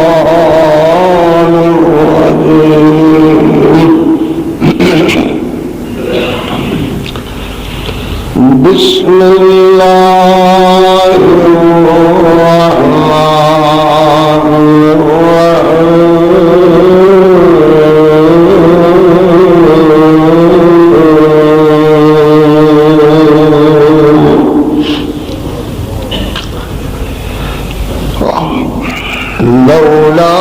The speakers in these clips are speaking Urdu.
الشيطان الرجيم. بسم الله الرحمن لولا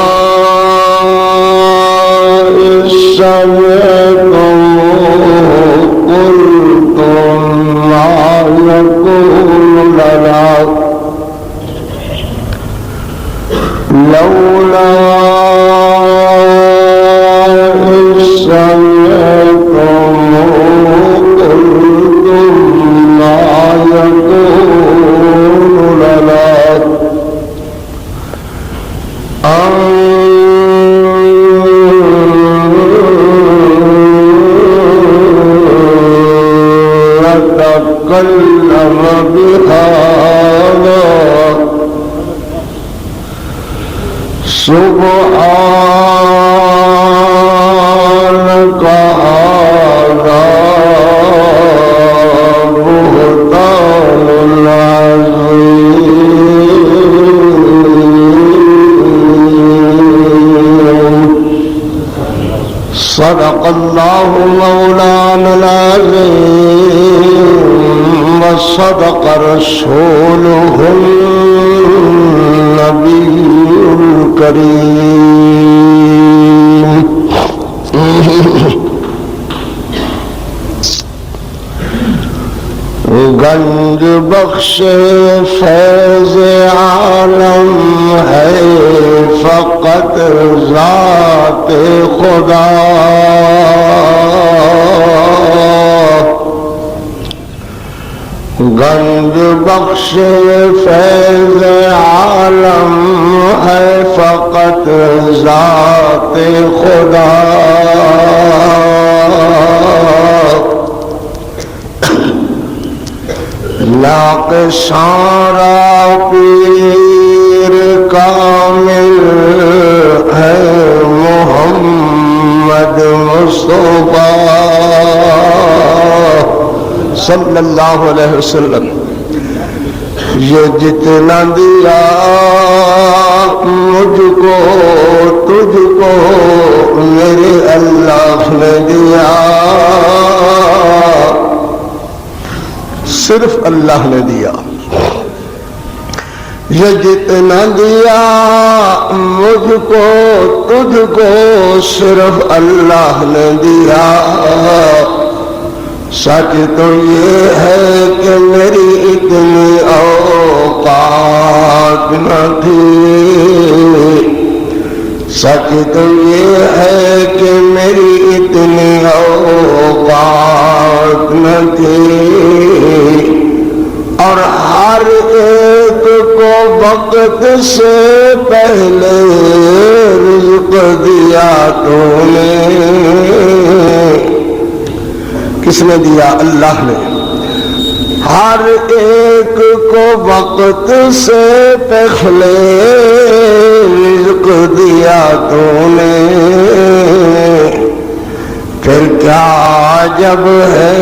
إذ سمعتموه قلتم ما يكون لنا لولا إذ سمعتموه قلتم ما يكون لنا نتكلم بهذا سبحانك هذا بهتان عظيم. صدق الله مولانا العظيم وصدق رسوله النبي الكريم. گنج بخش فیض عالم ہے فقط ذات خدا. گنج بخش فیض عالم ہے فقط ذات خدا. لاق سارا پیر کامل ہے محمد مصطفیٰ صلی اللہ علیہ وسلم. یہ جتنا دیا مجھ کو تجھ کو میرے اللہ نے دیا صرف اللہ نے دیا. یہ جتنا دیا مجھ کو تجھ کو صرف اللہ نے دیا. سچ تو یہ ہے کہ میری اتنی اوقات نہ تھی. سچ تو یہ ہے کہ میری اتنی اوقات نہ تھی. اور ہر ایک کو وقت سے پہلے رزق دیا تو نے. کس نے دیا؟ اللہ نے. ہر ایک کو وقت سے پہلے رزق دیا تو نے. پھر کیا جب ہے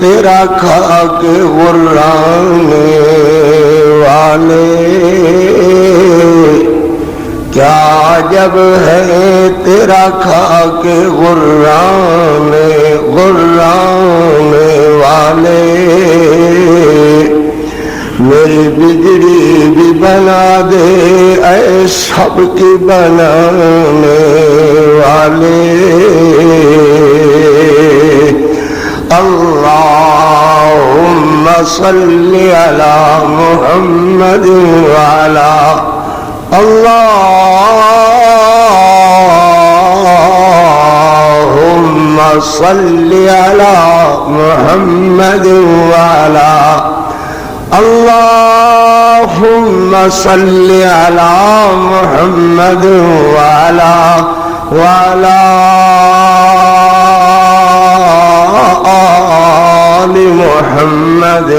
تیرا کھا کے غرانے والے. کیا جب ہے تیرا کھا کے غرانے والے. میری بجڑی بھی بنا دے اے سب کی بنانے والے. اللہم صلی علی محمد وعلی اللہم صلی علی محمد وعلی اللہم صلی علی محمد وعلی آل محمد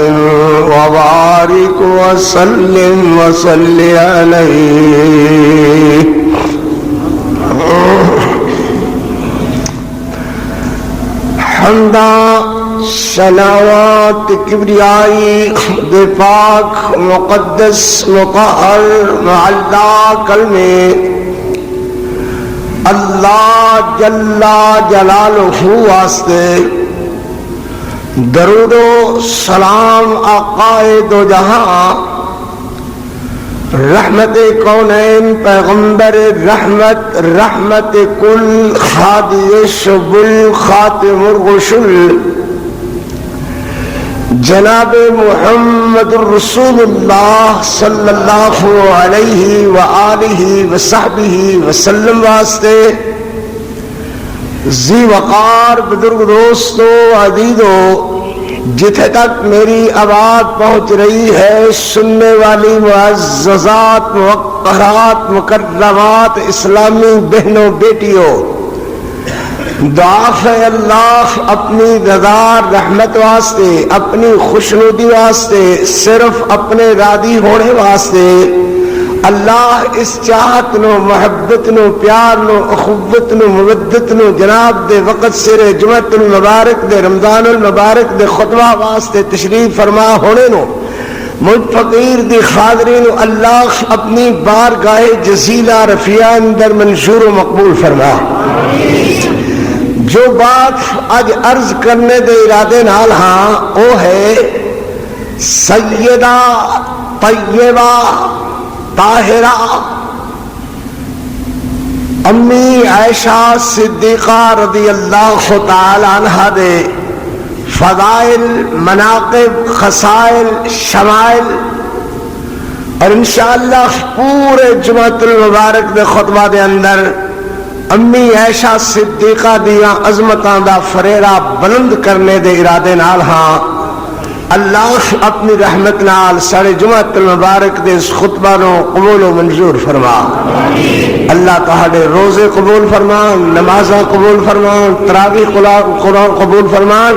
وبارک وبارك وسلم وصل عليه حمدا صلوات کبریائی دے پاک مقدس مطہر معلا کلمے اللہ جل جلالہ واسطے درود و سلام آقائے دو جہاں رحمت کونین پیغمبر رحمت رحمت کل خادی شبل خاتم الرسل جناب محمد رسول اللہ صلی اللہ علیہ وآلہ وصحبہ وسلم واسطے ذی وقار بزرگ دوستو عزیزو جتھے تک میری آواز پہنچ رہی ہے سننے والی معززات موقرات مکرمات اسلامی بہنوں بیٹیوں دعا ہے اللہ اپنی رضا رحمت واسطے اپنی خوشنودی واسطے صرف اپنے راضی ہونے واسطے اللہ اس چاہت نو محبت نو پیار نو اخوت نو مودت نو جناب دے وقت سر جمعۃ المبارک دے رمضان المبارک دے خطبہ واسطے تشریف فرما ہونے نو مجھ فقیر دی خاضری نو اللہ اپنی بارگاہ جزیلہ رفیع اندر منظور و مقبول فرما. جو بات آج عرض کرنے دے ارادے نال ہاں وہ ہے سیدہ طیبہ طاہرہ امی عائشہ صدیقہ رضی اللہ تعالی عنہ دے فضائل مناقب خصائل شمائل اور انشاءاللہ پورے جمعۃ المبارک دے خطبہ دے اندر امی عائشہ صدیقہ دیا عظمتاں دا فریرہ بلند کرنے دے ارادے نال ہاں اللہ اپنی رحمت نال سارے جمعۃ المبارک دے اس خطبہ نو قبول و منظور فرما. اللہ تعالی روزے قبول فرمان نمازاں قبول فرمان تراویح قرآن قبول فرمان.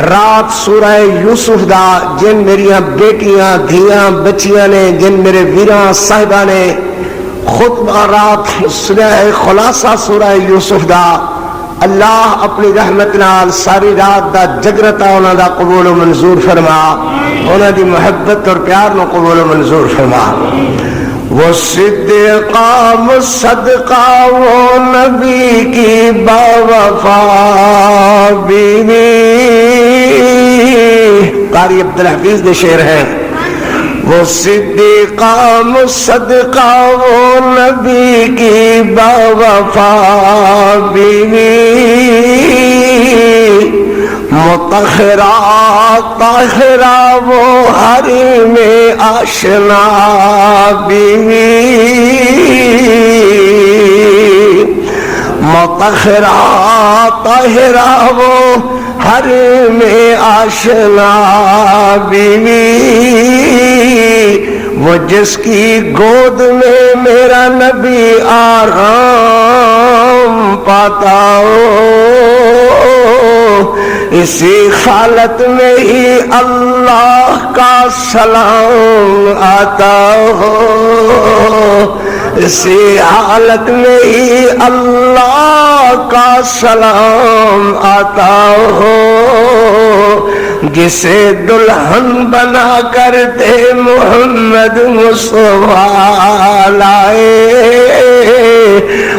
رات سورہ یوسف دا جن میریاں بیٹیاں دھیاں بچیاں نے جن میرے ویراں صاحبہ نے خطبہ رات سورہ خلاصہ سورہ یوسف دا اللہ اپنی رحمت نال ساری رات دا جگرتا انہاں دا قبول و منظور فرما. انہاں دی محبت اور پیار نو قبول و منظور فرما. وہ صدیقہ مصدقہ وہ نبی کی باوفا بیوی. قاری عبدالحفیظ دے شعر ہیں. وہ صدیقہ مصدقہ وہ نبی کی باوفا بیوی مطہرہ طاہرہ وہ حریم آشنا بیوی مطہرہ طاہرہ وہ حریم آشنا بیوی وہ جس کی گود میں میرا نبی آرام پاتا ہو اسی حالت میں ہی اللہ کا سلام آتا ہو اسی حالت میں ہی اللہ کا سلام آتا ہو جسے دلہن بنا کر دے محمد مصطفیٰ لائے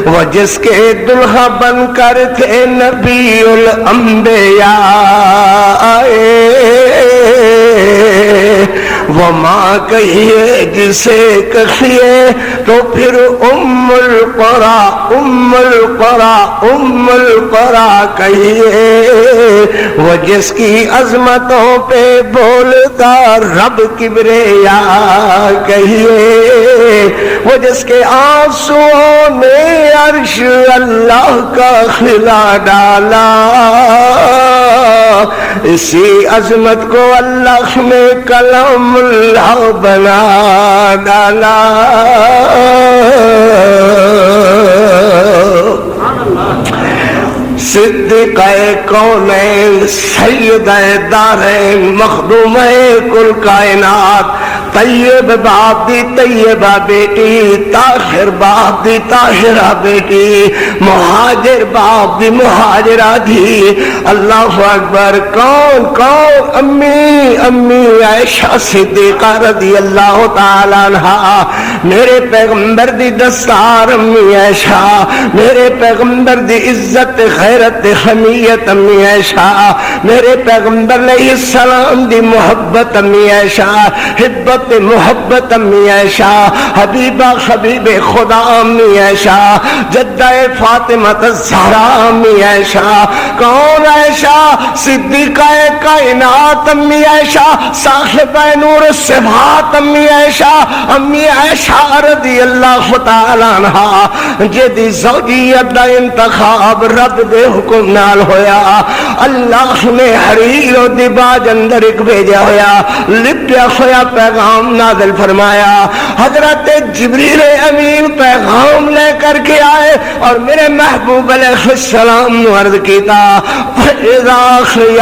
وہ جس کے دلہا بن کر تھے نبی الانبیاء آئے وہ ماں کہیے جسے کہیے تو پھر ام القرى ام القرى ام القرى کہیے وہ جس کی عظمتوں پہ بولتا رب کبریاء کہیے وہ جس کے آنسوؤں نے عرش اللہ کا خلا ڈالا اسی عظمت کو اللہ نے کلام اللہ بنا ڈالا. صدیقہ کونین سیدہ دارین مخدومہ کل کائنات طیب باپ دی طیبہ بیٹی طاہر باپ دی طاہرہ بیٹی مہاجر باپ دی مہاجرہ دی اللہ اکبر کون امی عائشہ صدیقہ رضی اللہ تعالیٰ عنہ میرے پیغمبر دی دستار امی عائشہ میرے پیغمبر دی عزت غیرت حمیت امی عائشہ میرے پیغمبر علیہ السلام دی محبت امی عائشہ حبت محبت امی عائشہ حبیبہ حبیب خدا امی عائشہ جدہ فاطمہ الزہرا امی عائشہ کون عائشہ صدیقہ کائنات امی عائشہ صاحبہ نور الصفات امی عائشہ رضی اللہ تعالی عنہ جدی زوجیت دا انتخاب رب دے حکم نال ہویا اللہ نے حریر و دباج اندر ایک بھیجا ہویا لپیا ہویا پیغام نازل فرمایا حضرت جبریل امین پیغام لے کر کے آئے اور میرے محبوب علیہ السلام نے عرض کیتا فَإِذَا خِيَ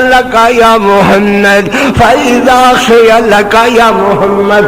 لَكَ يَا محمد فَإِذَا خِيَ لَكَ يَا محمد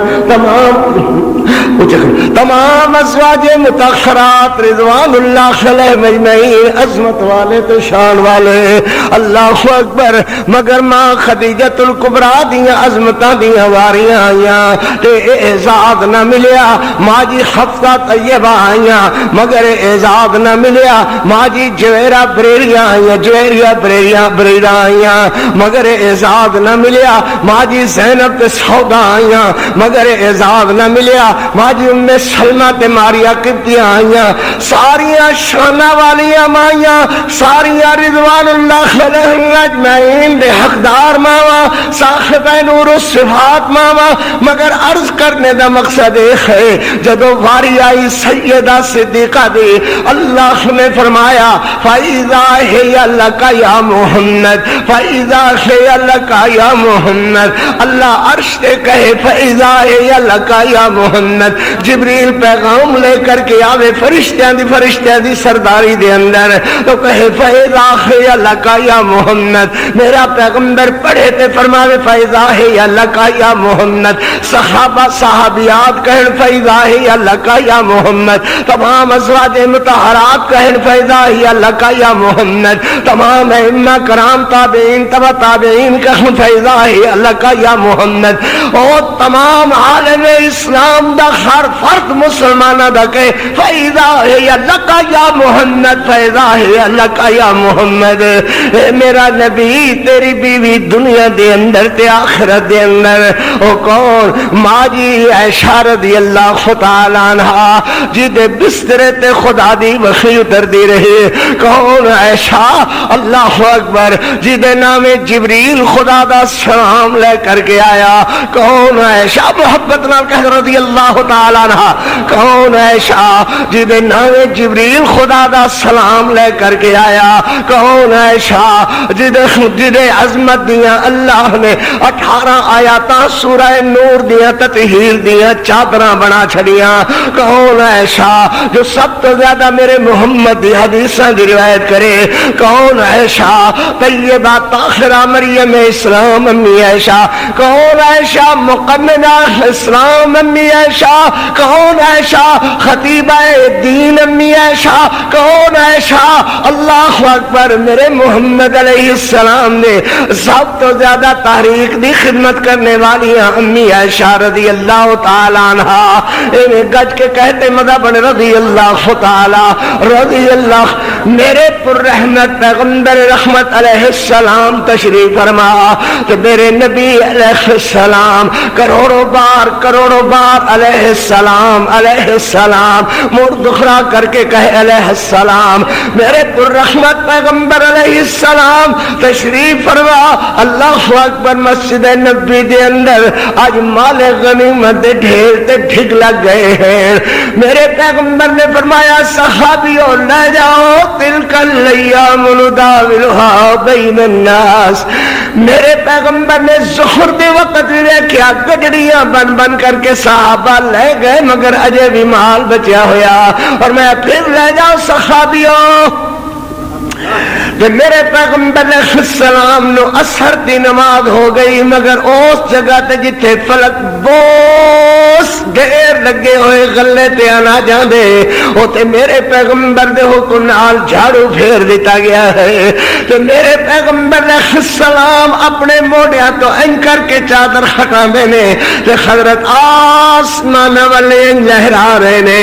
تمام ازواج مطہرات رضوان اللہ علیہ مجمعین عظمت والے تو شان والے اللہ اکبر مگر ماں خدیجۃ الکبریٰ دیاں عظمتاں دیاں واریاں آئیاں تے اعزاز نہ ملیا ماں جی حفصہ طیبہ آئیاں مگر اعزاز نہ ملیا ماں جی جویرہ بریریاں آئیاں بریرہ آئیاں مگر اعزاز نہ ملیا ماں جی زینب تے سودا آئیاں مگر اعزاز نہ ملیا ماں جی ام سلمہ تے ماریا قبطیاں آئیاں ساریاں شانہ والیاں مائیاں ساریاں رضوان اللہ علیہم اجمعین دے حقدار ماما صاحبہ نور الصفات ماما مگر عرض کرنے دا مقصد ایک ہے جدو واری آئی سیدہ صدیقہ دی اللہ نے فرمایا فَإِذَا هِيَ لَكَ يَا محمد فَإِذَا هِيَ لَكَ يَا محمد اللہ عرش تے کہے فَإِذَا هِيَ لَكَ يَا محمد جبریل پیغام لے کر کے آوے فرشتیاں دی سرداری دے اندر تو کہے فَإِذَا هِيَ لَكَ يَا محمد میرا پیغمبر پڑھے تے فرماوے فَإِذَا هِيَ لَكَ يَا محمد صحابہ صحابیات کہن فَإِذَا هِيَ لَكَ يَا محمد تمام ازواج مطہرات کہن فَإِذَا هِيَ لَكَ يَا محمد تمام ائمہ کرام تابعین تبع تابعین کہن فَإِذَا هِيَ لَكَ يَا محمد اور تمام عالم اسلام دا ہر فرد مسلمانہ دا کہے فَإِذَا هِيَ لَكَ يَا محمد فَإِذَا هِيَ لَكَ يَا محمد اے میرا نبی تیری بیوی دنیا دے اندر تے آخرت دے اندر او کون ماں جی عائشہ رضی اللہ تعالی عنہ جدے بسترے تے خدا دی وحی اتر دی رہی کون عائشہ اللہ اکبر جدے نام جبریل خدا دا سلام لے کر کے آیا کون عائشہ محبت نال کہہ رضی اللہ تعالی عنہ کون عائشہ جدے نام جبریل خدا دا سلام لے کر کے آیا کون عائشہ جدے عظمت دیاں اللہ نے 18 آیاتاں سورہ نور دیاں تطہیر دیاں چادراں بنا چھڑیاں کون عائشہ جو سب تو زیادہ میرے محمد دی حدیثاں دی روایت کرے کون عائشہ طیبہ طاہرہ مریم اسلام امی عائشہ کون عائشہ مقننہ اسلام امی عائشہ کون عائشہ خطیبہ دین امی عائشہ کون عائشہ اللہ اکبر میرے محمد علیہ السلام نے سب تو زیادہ تحریک دی خدمت کرنے والی امی عائشہ رضی اللہ تعالی عنہ انہیں گج کے کہتے مذہبن رضی اللہ تعالی رضی اللہ میرے پر رحمت پیغمبر رحمت علیہ السلام تشریف فرما تو میرے نبی علیہ السلام کروڑوں بار علیہ السلام مردخرا کر کے کہے علیہ السلام میرے پر رحمت پیغمبر علیہ السلام تشریف فرما اللہ اکبر مسجد نبی دے اندر آج مال غنیمت دے ڈھیر تے ڈھگ لگ گئے ہیں میرے پیغمبر نے فرمایا صحابیوں لے جاؤ تلک الایام نداولها بین الناس میرے پیغمبر نے ظہر دے وقت بھی دیکھا گڈڑیاں بن بن کر کے صحابہ لے گئے مگر اجے بھی مال بچیا ہویا. اور میں پھر لے جاؤ صحابیوں کہ میرے پیغمبر علیہ السلام نو اثر دی نماز ہو گئی مگر اس جگہ تے جتھے فلک بوس ڈھیر لگے ہوئے غلے تے آنا جاندے اوتے میرے پیغمبر دے حکم نال جھاڑو پھیر دیتا گیا ہے. تو میرے پیغمبر علیہ السلام اپنے موڑیاں تو ان کر کے چادر ہٹاندے نے تے حضرت آسمان والے لہرا رہے نے.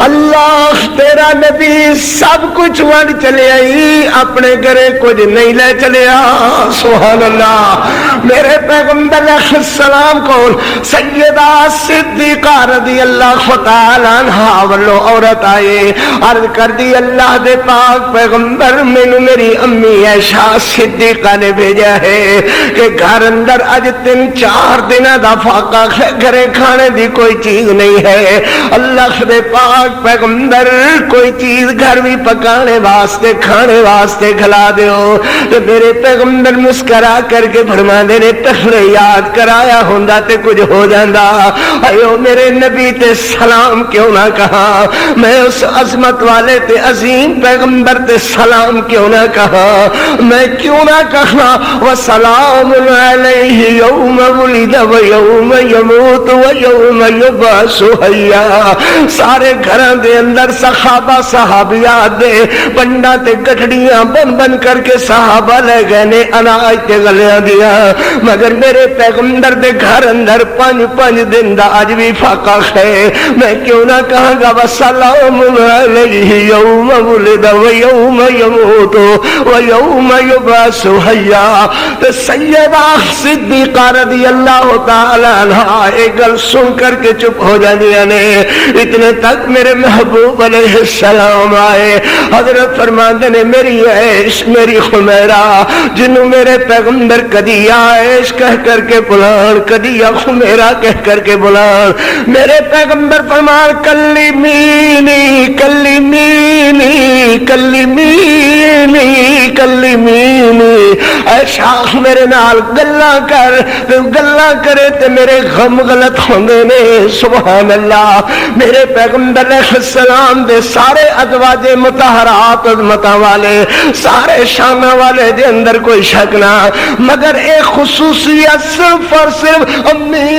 اللہ تیرا نبی سب کچھ ونڈ چلے آئی اپنے گھرے کچھ نہیں لے چلیا. سبحان اللہ. میرے پیغمبر علیہ السلام کو سیدہ صدیقہ رضی اللہ تعالی عنہا والو عورت آئے عرض کر دی اللہ دے پاک پیغمبر مینوں میری امی عائشہ صدیقہ نے بھیجا ہے کہ گھر اندر اج 3-4 دن دا فاقہ گھرے کھانے دی کوئی چیز نہیں ہے. اللہ دے پاک پیغمبر کوئی چیز گھر بھی پکانے واسطے کھانے واسطے کھلا دیو. تو میرے پیغمبر مسکرا کر کے فرماندے نے پہلے یاد کرایا ہوندا تے کچھ ہو جاندا. ایو میرے نبی تے سلام کیوں نہ کہا, میں اس عظمت والے تے عظیم پیغمبر تے سلام کیوں نہ کہا, میں کیوں نہ کہا وسلام علیہ یوم ولد و یوم یموت و یوم یبعث حیا. سارے گھراں دے اندر صحابہ صحابیات دے پنڈا تے گٹھڑیاں بن بن کر کے صحابہ لے گئے نے اناج تے گلیاں دیا مگر میرے پیغمبر دے گھر اندر 5 دن دا اج بھی فاقہ ہے. میں کیوں نہ کہاں گا وسلام علیہ یوم ولد و یوم یموت و یوم یبعث حیا. تو سیدہ صدیقہ رضی اللہ تعالی عنہا ایک گل سن کر کے چپ ہو جاندیاں نے. اتنے تک میرے محبوب علیہ السلام آئے. حضرت فرماندے نے میری عیش میری خمیرہ جنوں میرے پیغمبر کدی عیش کہہ کر کے بلان کدی یا خمیرہ کہہ کر کے بلان. میرے پیغمبر فرمان کلیمینی کلیمینی کلیمینی کلیمینی. اے شاخ میرے نال گلاں کر, گلاں کرے تے میرے غم غلط ہوندے نے. سبحان اللہ. میرے پیغمبر علیہ السلام دے سارے ازواج مطہرات عظمتاں والے سارے شانہ والے دے اندر کوئی شک نہ مگر ایک خصوصیت صرف اور صرف امی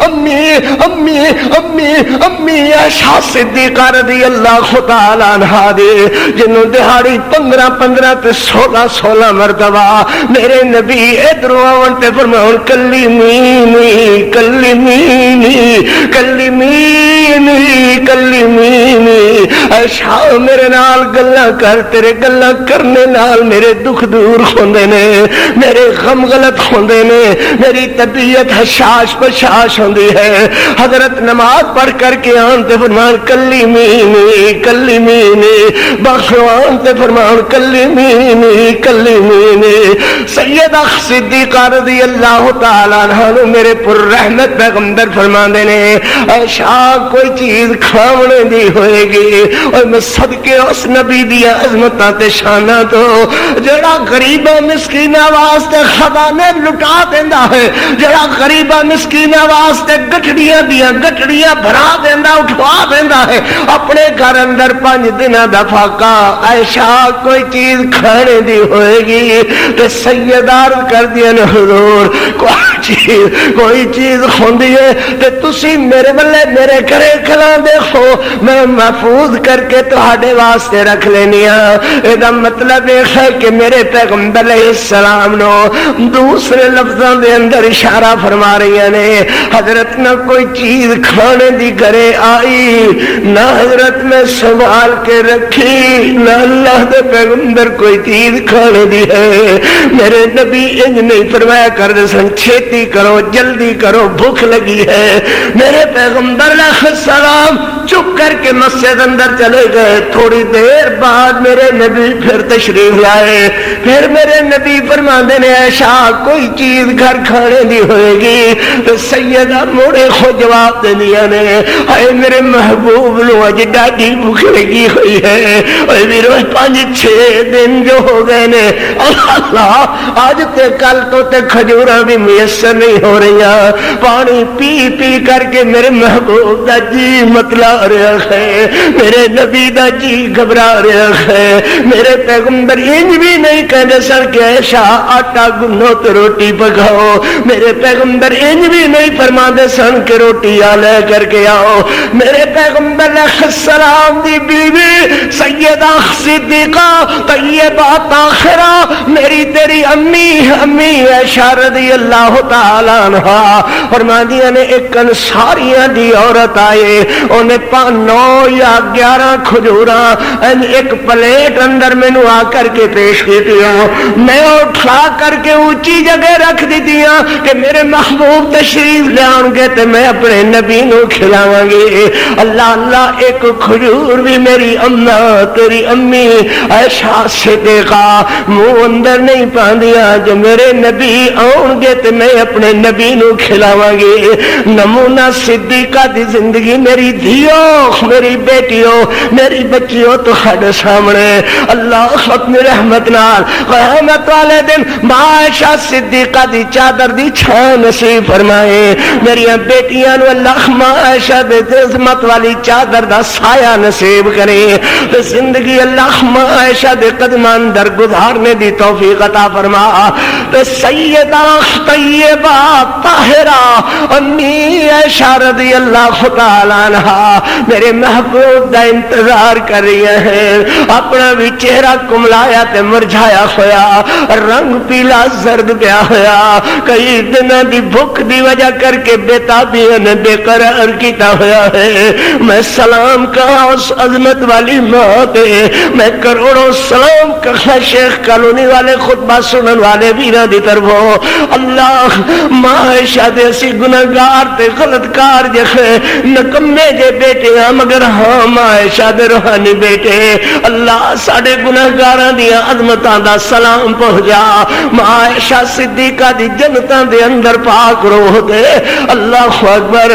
امی امی امی امی عائشہ صدیقہ رضی اللہ تعالی عنہا دے جنوں دہاڑی 15 تے 16 مرتبہ میرے نبی ادھروں آون تے فرماون کلیمینی کلیمینی کلیمینی کلیمینی. عائشہ میرے نال گلاں کر, تیرے گلاں کرنے نال میرے دکھ دور ہوندے نے, میرے غم غلط ہوندے نے, میری طبیعت حشاش پشاش ہوندی ہے. حضرت نماز پڑھ کر کے آن تے فرمان کلیمینی کلیمینی, بخوان تے فرمان کلیمینی کلیمینی. سیدہ صدیقہ رضی اللہ تعالی عنہ میرے پر رحمت پیغمبر فرماندے نے عائشہ کوئی چیز کھاونے دی ہوئے گی اور میں صدقے اس نبی دیا عظمتاں تے شاناں تو جڑا غریباں مسکیناں واسطے خزانے لٹا دیندا ہے, جڑا غریباں مسکیناں واسطے گٹھڑیاں دیاں گٹھڑیاں بھرا دیندا اٹھوا دیندا ہے اپنے گھر اندر 5 دناں دا فاقہ. عائشہ کوئی چیز کھانے دی ہوئے گی تے سیدہ عرض کر دیا نے حضور کوئی چیز ہوندی ہے تے تسی میرے بلے میرے گھرے کھلا دیکھو میں محفوظ کر کے تہاڈے واسطے رکھ لینی ہاں. ادا مطلب یہ ہے کہ میرے پیغمبر علیہ السلام نو دوسرے لفظوں دے اندر اشارہ فرما رہی نے حضرت نہ کوئی چیز کھانے دی گھرے آئی نہ حضرت میں سنبھال کے رکھی نہ اللہ دے پیغمبر کوئی چیز کھانے دی ہے. میرے نبی انج نہیں فرمایا کر دے سن چھیتی کرو جلدی کرو بھوک لگی ہے. میرے پیغمبر علیہ السلام چپ کر کے مسجد اندر چلے گئے. تھوڑی دیر بعد میرے نبی پھر تشریف لائے. پھر میرے نبی فرمایا فرماندے نے عائشہ کوئی چیز گھر کھانے دی ہوئے گی تو سیدہ موڑے خود جواب دیندیاں نے اے میرے محبوب نو اج ڈاڈی بھوک لگی ہوئی ہے، اے میرے 5-6 دن جو ہو گئے نے اللہ آج تے کل تو تے کھجوراں بھی میسر نہیں ہو رہی، پانی پی پی کر کے میرے محبوب دا جی متلا رہا ہے، میرے نبی دا جی گھبرا رہا ہے۔ میرے پیغمبر انج بھی نہیں کہندے سن کہ عائشہ آٹا گنو تو روٹی پکاؤ، میرے پیغمبر انج بھی نہیں فرماندے سن کہ روٹی آ لے کر کے آؤ۔ میرے پیغمبر علیہ السلام دی بیوی سیدہ صدیقہ طیبہ طاہرہ میری تیری امی عائشہ رضی اللہ تعالی عنہا فرماندیاں نے ایک انصاریاں دی عورت آئے، انہیں 9 یا 11 کھجوراں ایک پلیٹ اندر میں نو آ کر کے پیش کی دیا، میں اٹھا کر کے اونچی جگہ رکھ دی دیا کہ میرے محبوب تشریف لے آؤں گے تو میں اپنے نبی نو کھلاواں گی۔ اللہ اللہ ایک کھجور بھی میری اماں تیری امی عائشہ صدیقہ منہ اندر نہیں پاندیا، جو میرے نبی آؤں گے تو میں اپنے نبی نو کھلاواں گی۔ نمونہ صدیقہ دی زندگی میری دھیو میری بیٹیوں میری بچیوں تو ہڈ سامنے اللہ اپنی رحمت نال قیامت والے دن عائشہ صدیقہ دی چادر دی چھاں نصیب فرمائے، میری بیٹیاں نو اللہ عائشہ دے عظمت والی چادر دا سایہ نصیب کرے، زندگی اللہ عائشہ دے قدماں اندر گزارنے دی توفیق عطا فرما۔ سیدہ طیبہ طاہرہ امی عائشہ رضی اللہ تعالی عنہا میرے محبوب دا انتظار کر رہی ہیں، اپنا بھی چہرہ کملایا تے مرجھایا ہویا، رنگ پیلا زرد پیا ہویا، کئی دنوں دی بھوک دی وجہ کر کے بےتابیاں نے بے قرار کیتا ہویا ہے۔ میں سلام کہا اس عظمت والی ماں تے، میں کروڑوں سلام کہا شیخ کالونی والے خطبہ سنن والے ویراں دی طرفوں۔ اللہ ماں عائشہ دے اسی گناہگار تے غلط کار جے نکمے جے بیٹے ہاں، مگر ہاں ماں عائشہ دے روحانی بیٹے، اللہ ساڈے گناہگاراں دیاں عظمتاں دا سلام پہنچا، ماں عائشہ صدیقہ دی جنتاں دے اندر پاک روح دے۔ اللہ اکبر۔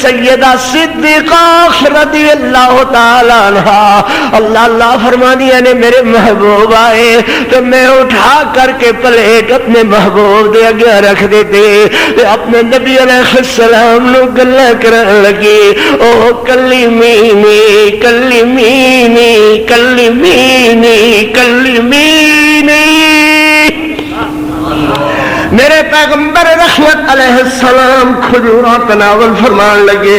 سیدہ صدیقہ رضی اللہ تعالی عنہا اللہ اللہ فرمانیاں نے میرے محبوب آئے تو میں اٹھا کر کے پلیٹ اپنے محبوب دے اگے رکھ دیتے، اپنے نبی علیہ السلام نو گلہ کرن لگی، او کلمینی کلمینی کلمینی کلمینی۔ میرے پیغمبر رحمت علیہ السلام کھجوراں تناول فرمان لگے،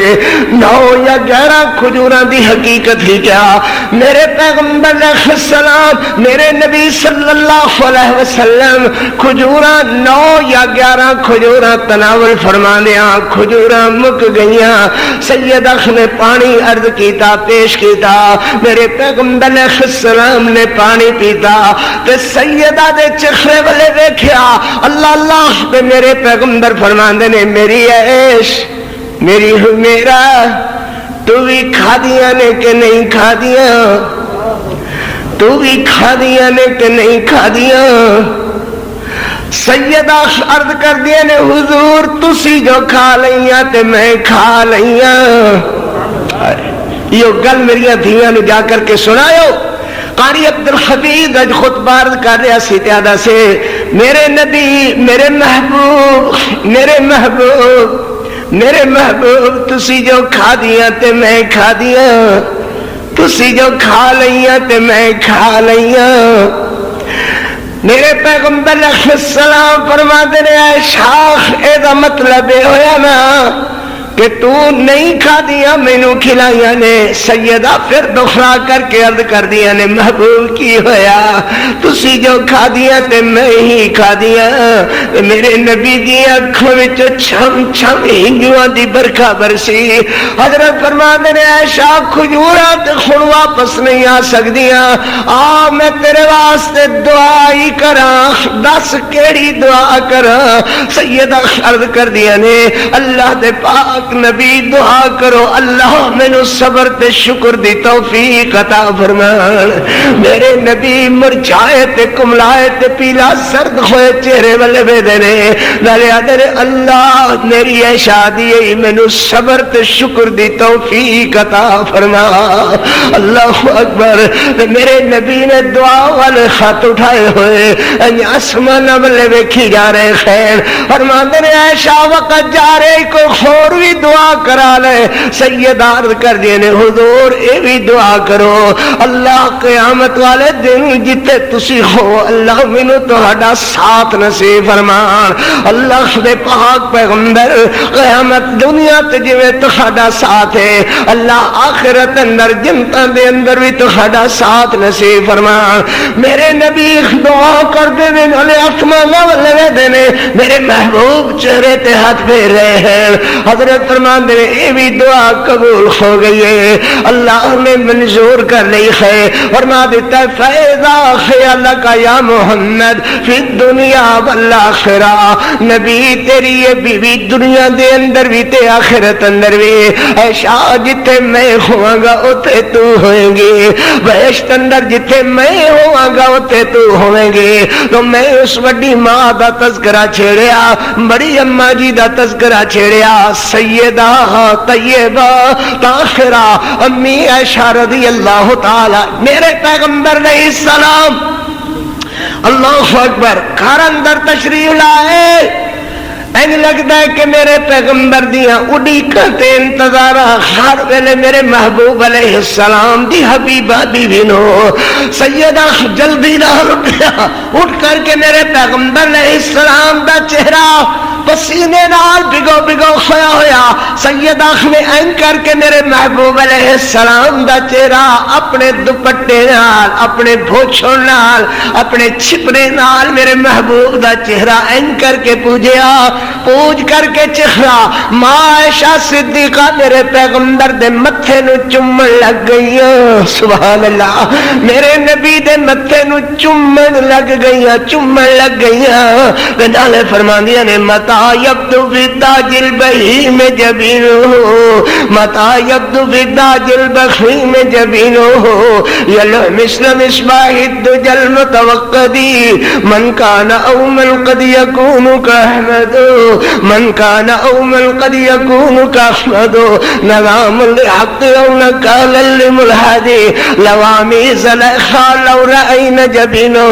9 یا 11 کھجوراں دی حقیقت ہی کیا، میرے پیغمبر علیہ السلام میرے نبی صلی اللہ علیہ وسلم کھجوراں 9 یا 11 کھجوراں تناول فرماندیاں کھجوراں مک گئیاں، سیدہ نے پانی عرض کیتا پیش کیتا، میرے پیغمبر علیہ السلام نے پانی پیتا تے سیدہ دے چہرے والے دیکھیا، اللہ اللہ پہ میرے پیغمبر فرماندے نے میری عیش میری میرا تو بھی کھا دیا نے کہ نہیں کھا دیا، تو بھی کھا دیا نے کہ نہیں کھا دیا۔ سیدہ عرض کر دیا نے حضور تسی جو کھا لئیاں تے میں کھا لئیاں۔ یہ گل میری دھیاں نے جا کر کے سنایو۔ قاری عبدالحفیظ اج خطبہ عرض کر رہا سی تیادہ سے، میرے نبی میرے محبوب میرے محبوب میرے محبوب تسی جو کھا دیا تے میں کھا دیا، تسی جو کھا لئیاں تے میں کھا لئیاں۔ میرے پیغمبر علیہ السلام فرماتے ہیں اے شاخ اے دا مطلب اے ہویا نا کہ تو نہیں کھا دیا مینو کھلائیاں نے۔ سیدہ پھر دوہرا کر کے عرض کر دیا نے محبوب کی ہویا تسی جو کھا دیا تے میں ہی کھا دیا۔ میرے نبی دی اکھوں وچ چھم چھم ہنجواں دی برکھا برسی۔ حضرت فرماندے نے عائشہ کھجوراں تے ہن واپس نہیں آ سکدیاں، آ میں تیرے واسطے دعا ہی کراں، دس کیڑی دعا کراں۔ سیدہ عرض کر دیا نے اللہ دے پاک پاک نبی دعا کرو اللہ مینوں صبر تے شکر دی توفیق عطا فرمان. میرے نبی مرجھائے تے کملائے تے پیلا سرد ہوئے چہرے والے ویدے نے نالے آدھر اللہ میری اے شادی ہے مینوں صبر تے شکر دی توفیق عطا فرما. اللہ اکبر. میرے نبی نے دعا والے خط اٹھائے ہوئے آسمان والے ویکھی جا رہے خیر فرماندے نے عائشہ وقت جا رہے کوئی خور بھی دعا کرا لے. سید عرض کر دیے نے حضور اے بھی دعا کرو اللہ قیامت والے دن جتے تسی ہو اللہ مینوں تہاڈا ساتھ نصیب فرمان. اللہ دے پاک پیغمبر قیامت دنیا تے جویں تہاڈا ساتھ ہے اللہ آخرت اندر جنتاں دے اندر بھی تہاڈا ساتھ نصیب فرمان. میرے نبی دعا کردے نے نالے آسمان والے دے نے میرے محبوب چہرے تے ہاتھ پھیر رہے ہیں. حضرت فرماندے نے اے بھی دعا قبول ہو گئی ہے اللہ نے منظور کر لی ہے. فرما دیتا ہے فیضا خیالک یا محمد فی الدنیا والآخرہ. نبی تیری یہ بیوی دنیا دے اندر بھی تے آخرت اندر بھی ایشا جتے میں ہوں گا اتے تو ہوئیں گی بہشت اندر جتے میں ہوں گا اتے تو ہوئیں گی. تو میں اس وڈی ماں دا تذکرہ چھیڑیا بڑی اماں جی دا تذکرہ چھیڑیا سیدہ طیبہ طاہرہ امی عائشہ رضی اللہ تعالی. میرے پیغمبر علیہ السلام اللہ اکبر گھر اندر تشریف لائے این لگتا ہے کہ میرے پیغمبر دیاں اڈیکاں تے انتظار ہر ویلے میرے محبوب علیہ السلام دی حبیبہ بیوی نو. سیدہ جلدی نال اٹھ کر کے میرے پیغمبر علیہ السلام دا چہرہ پسینے نال بگو بگو کھویا ہویا. سیدہ نے این کر کے میرے محبوب علیہ السلام دا چہرہ اپنے دوپٹے نال اپنے بھوچھوں نال اپنے چھپنے نال میرے محبوب دا چہرہ این کر کے پوجیا. پوج کر کے چہرہ ماں عائشہ صدیقہ میرے پیغمبر دے متھے نو چومن لگ گئی. سبحان اللہ. میرے نبی دے متھے نو چومن لگ گئی چومن لگ گئی. نالے فرماندیاں نے متا یبدو فی تاج البہیم جبینہ متا یبدو فی تاج البہیم جبینہ یلو مثل مصباح الدجى المتوقدی من کان او من قد یکون کاحمد من کان او من قد یکون کاحمد نظام لحق او نکالا لملحدی لوامی زلیخا لو رأین جبینہ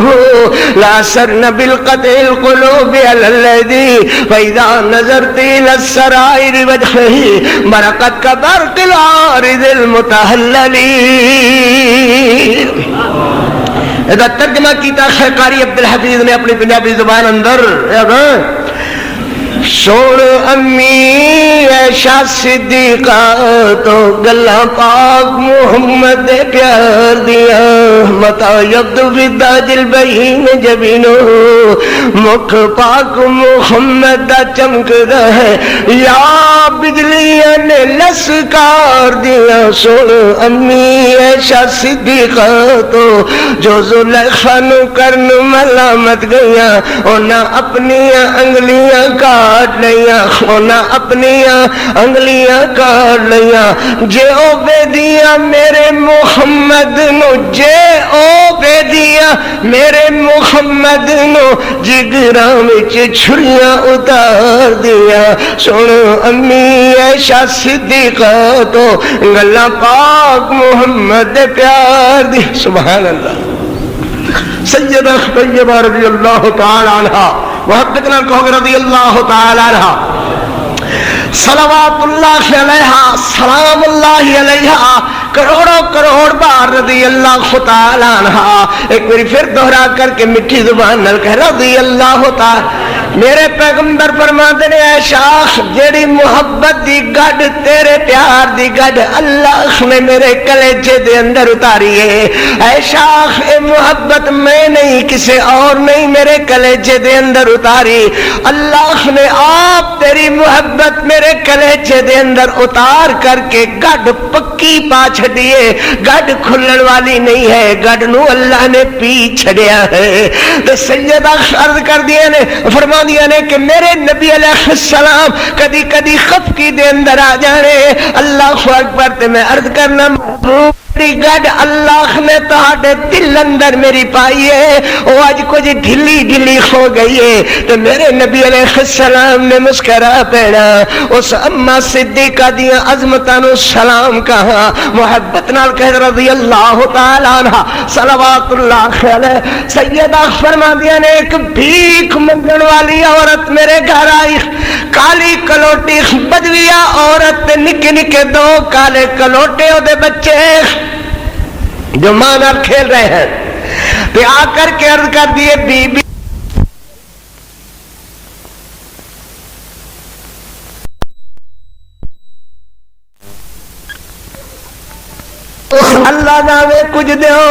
لا سرن بالقطع القلوب علی الذی فإذا نظرت إلى السرائر وجهه برقت كبرق العارض المتهلل. اذا ترجمہ کیتا ہے قاری عبدالحفیظ نے اپنی پنجابی زبان اندر سوڑ امی عائشہ صدیقہ تو گلہ پاک محمد پیار دیا متا یبدو فی تاج البہیم جبینہ مکھ پاک محمد دا چمک رہے یا بجلیاں نے لسکار دیا. سوڑ امی عائشہ صدیقہ تو جو زلیخا نو کرن ملامت گیا انہاں اپنی انگلیاں کاٹ لیا ہونا اپنی انگلیاں کاٹ لیا. جے او بے دیا میرے محمد نو جے او بے دیا میرے محمد نو جگراں وچ چھریاں اتار دیا. سن امی عائشہ صدیقہ تو گلاں پاک محمد دے پیار دی. سبحان اللہ. سیدہ طیبہ رضی اللہ تعالی عنہا محبتنا کہو رضی اللہ تعالی عنہا صلوات اللہ علیہا سلام اللہ علیہا کروڑوں کروڑ بار رضی اللہ تعالی عنہا. ایک باری پھر دہرا کر کے مٹھی زبان نال کہہ رضی اللہ تعالی. میرے پیغمبر فرماتے نے اے شاخ جیڑی محبت دی گڈ تیرے پیار دی گڈ اللہ نے میرے کلیجے دے اندر اتاری ہے. اے شاخ اے محبت میں نہیں کسے اور نہیں میرے کلیجے دے اندر اتاری. اللہ نے آپ تیری محبت میرے کلیجے دے اندر اتار کر کے گڈ پکی پا چھڑیے. گڈ کھلن والی نہیں ہے گڈ نو اللہ نے پی چھڑیا ہے. تو سیدہ عرض کر دیے نے فرما فرماندیاں نے کہ میرے نبی علیہ السلام کدی کدی خفقی دے اندر آ جانے. اللہ اکبر. تے میں عرض کرنا میری گڈ اللہ نے تہاڈے دل اندر میری پائی ہے وہ اج کچھ ڈھلی ڈھلی ہو گئی ہے. تو میرے نبی علیہ السلام نے مسکرا پینا اس اما صدیقہ دیاں عظمتاں نو سلام کہا محبت نال کہہ رضی اللہ تعالی عنہ صلوات اللہ علیہ. سیدہ فرماندیاں نے ایک بھیک منگن والی عورت میرے گھر آئی. کالی کلوٹی بدویا عورت نکے نکے دو کالے کلوٹے دے بچے جو ماں نال کھیل رہے ہیں. تو آ کر کے عرض کر دیے بی بی اللہ جاوے کچھ دیو.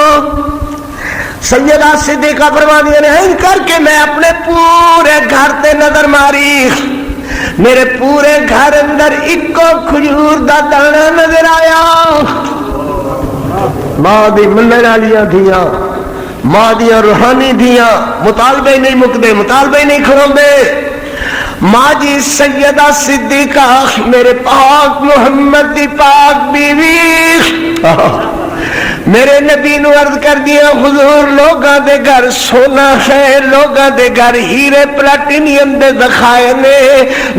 سیدہ صدیقہ فرماندیاں نے این کر کے میں اپنے پورے گھر تے نظر ماری. میرے پورے گھر اندر اکو کھجور دا دانا نظر آیا. ماں دی منن والیاں دھیاں ماں دیاں روحانی دھیاں مطالبے نہیں مکدے مطالبے نہیں کھلوندے. ماں جی سیدہ صدیقہ میرے پاک محمد دی پاک بیوی میرے نبی نو عرض کر دیا حضور لوگاں دے گھر سونا ہے لوگاں دے گھر ہیرے پلاٹینیم دے ذخائر نے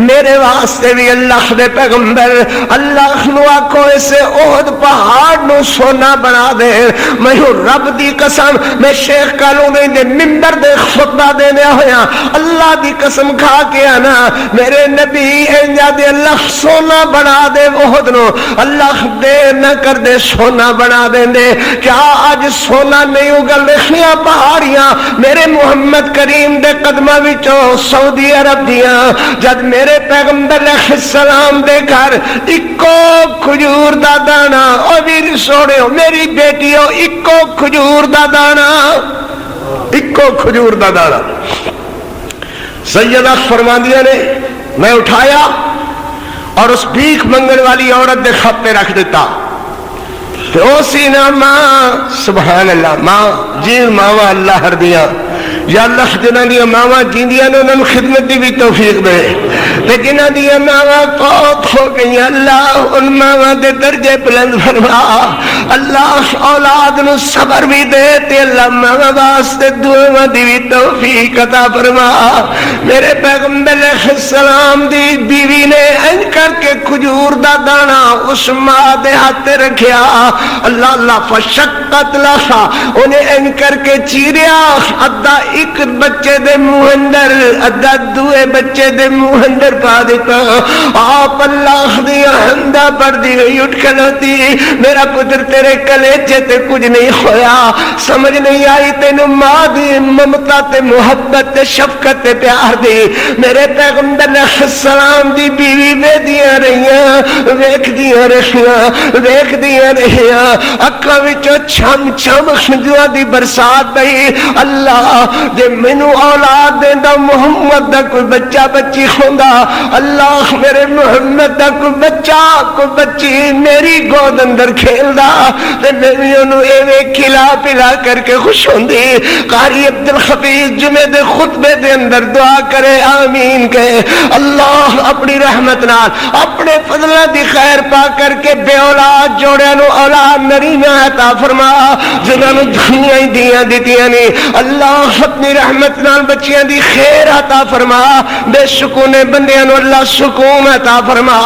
میرے واسطے بھی اللہ دے پیغمبر اللہ نو آکھو اسے احد پہاڑ نو سونا بنا دے. میں رب دی قسم میں شیخ کالونی دے منبر دے خطبہ دینے ہویا اللہ دی قسم کھا کے آنا میرے نبی انجا دے اللہ سونا بنا دے احد نو اللہ دے نہ کر دے سونا بنا دے دے. کیا آج سونا نہیں اگل رہیاں پہاڑیاں میرے محمد کریم دے قدمہ وچوں سعودی عرب دیاں جد میرے پیغمبر علیہ السلام دے گھر اکو کھجور دا دانا او میری سوڑے ہو میری بیٹی ہو اکو کھجور دا دانا اکو کھجور دا دانا. سیدہ فرماندیاں نے میں اٹھایا اور اس بھیک منگن والی عورت دے خط پہ رکھ دیتا. تو اسی نا ماں سبحان اللہ ماں جی ماوا اللہ ہر دیا یا اللہ جنہ دیا ماوا جیندیاں نے انہوں خدمت دی بھی توفیق دے. لیکن دیا ماوا فوت ہو گئی اللہ ان ماوا دے درجے بلند فرما. اللہ اولاد نو صبر بھی دے تے اللہ ماوا واسطے دعا دی بھی توفیق عطا فرما. میرے پیغمبر علیہ السلام دی بیوی نے ان کر کے کھجور دا دانا اس ماں دے ہاتھ رکھیا. اللہ اللہ فشقت لہا انہیں ان کر کے چیریا ادھا ایک بچے دے منہ اندر ادھا دوے بچے دے منہ اندر پا دیتا. آپ اللہ دیا ہندہ پڑھ دی گئی اٹھ کھلوتی میرا پتر تیرے کلیجے تے کچھ نہیں ہویا سمجھ نہیں آئی تینو ماں دی ممتا تے محبت تے شفقت تے پیار دی. میرے پیغمبر علیہ السلام دی بیوی وے دیاں رہیاں ویکھ دیاں رہیاں ویکھ دیاں رہیاں اکھاں وچوں چھم چھم خنجراں دی برسات پئی. اللہ جے مینوں اولاد دیندا محمد دا کوئی بچہ بچی ہوندا اللہ میرے محمد دا کوئی بچہ کوئی بچی میری گود اندر کھیلدا تے میں اونوں ایویں کھلا پلا کر کے خوش ہوندی. قاری عبد الحفیظ جمعے دے خطبے دے اندر دعا کرے آمین کہے اللہ اپنی رحمت نال اپنے فضلہ دی خیر پا کر کے بے اولاد جوڑے نو اولاد نرینہ عطا فرما جنہاں نو دنیا ہی دیاں دیتیاں نے اللہ اپنی رحمت نال بچیاں دی خیر عطا فرما. بے سکونے بندیاں نو اللہ سکون عطا فرما.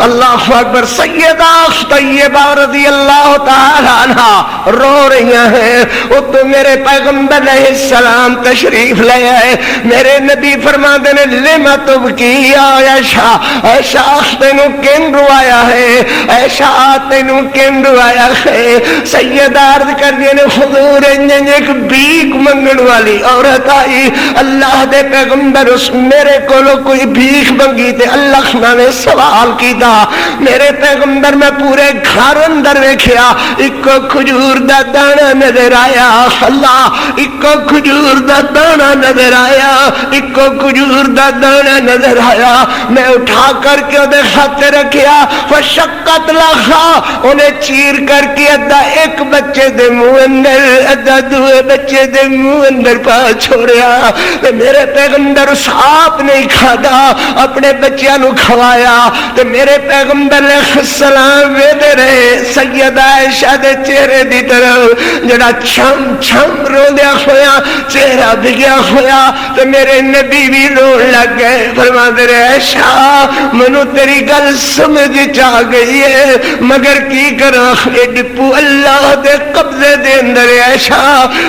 اللہ اکبر. سیدہ طیبہ رضی اللہ تعالی عنہ رو رہی ہیں وہ تو میرے پیغمبر علیہ السلام تشریف لے آئے. میرے نبی فرماتے نے لما تبکی یا عائشہ عائشہ تینوں کن روایا ہے عائشہ تینوں کن روایا ہے. سیدہ عرض کر دیے نے حضور ایک بھیک منگن والی عورت آئی اللہ دے پیغمبر اس میرے کولو کوئی بھیک منگی تے اللہ نے سوال کیتا میرے پیغمبر میں پورے گھر اندر ویکھیا ایک کھجور دا دانا نظر آیا. اللہ ایک کھجور دا دانا نظر آیا ایک کھجور دا دانا نظر آیا. میں اٹھا کر کے دے ہاتھ رکھیا فشقت لہا انہیں چیر کر کے ادھا ایک بچے دے منہ اندر ادھا دوے بچے دے منہ اندر پا چھوڑیا. میرے پیغمبر پیغمبر اس آپ نہیں کھادا اپنے بچیاں نو کھوایا تے میرے پیغمبر علیہ السلام ویدے رہے سیدہ عائشہ دے چہرے دی طرف جڑا چھم چھم روندیا ہویا چہرہ بھگیا ہویا تے میرے نبی بھی رون لگ گئے فرما دے رہے عائشہ منو تیری گل سمجھ چا گئی ہے مگر کی کرا اے ڈپو اللہ دے قبضے دے اندر عائشہ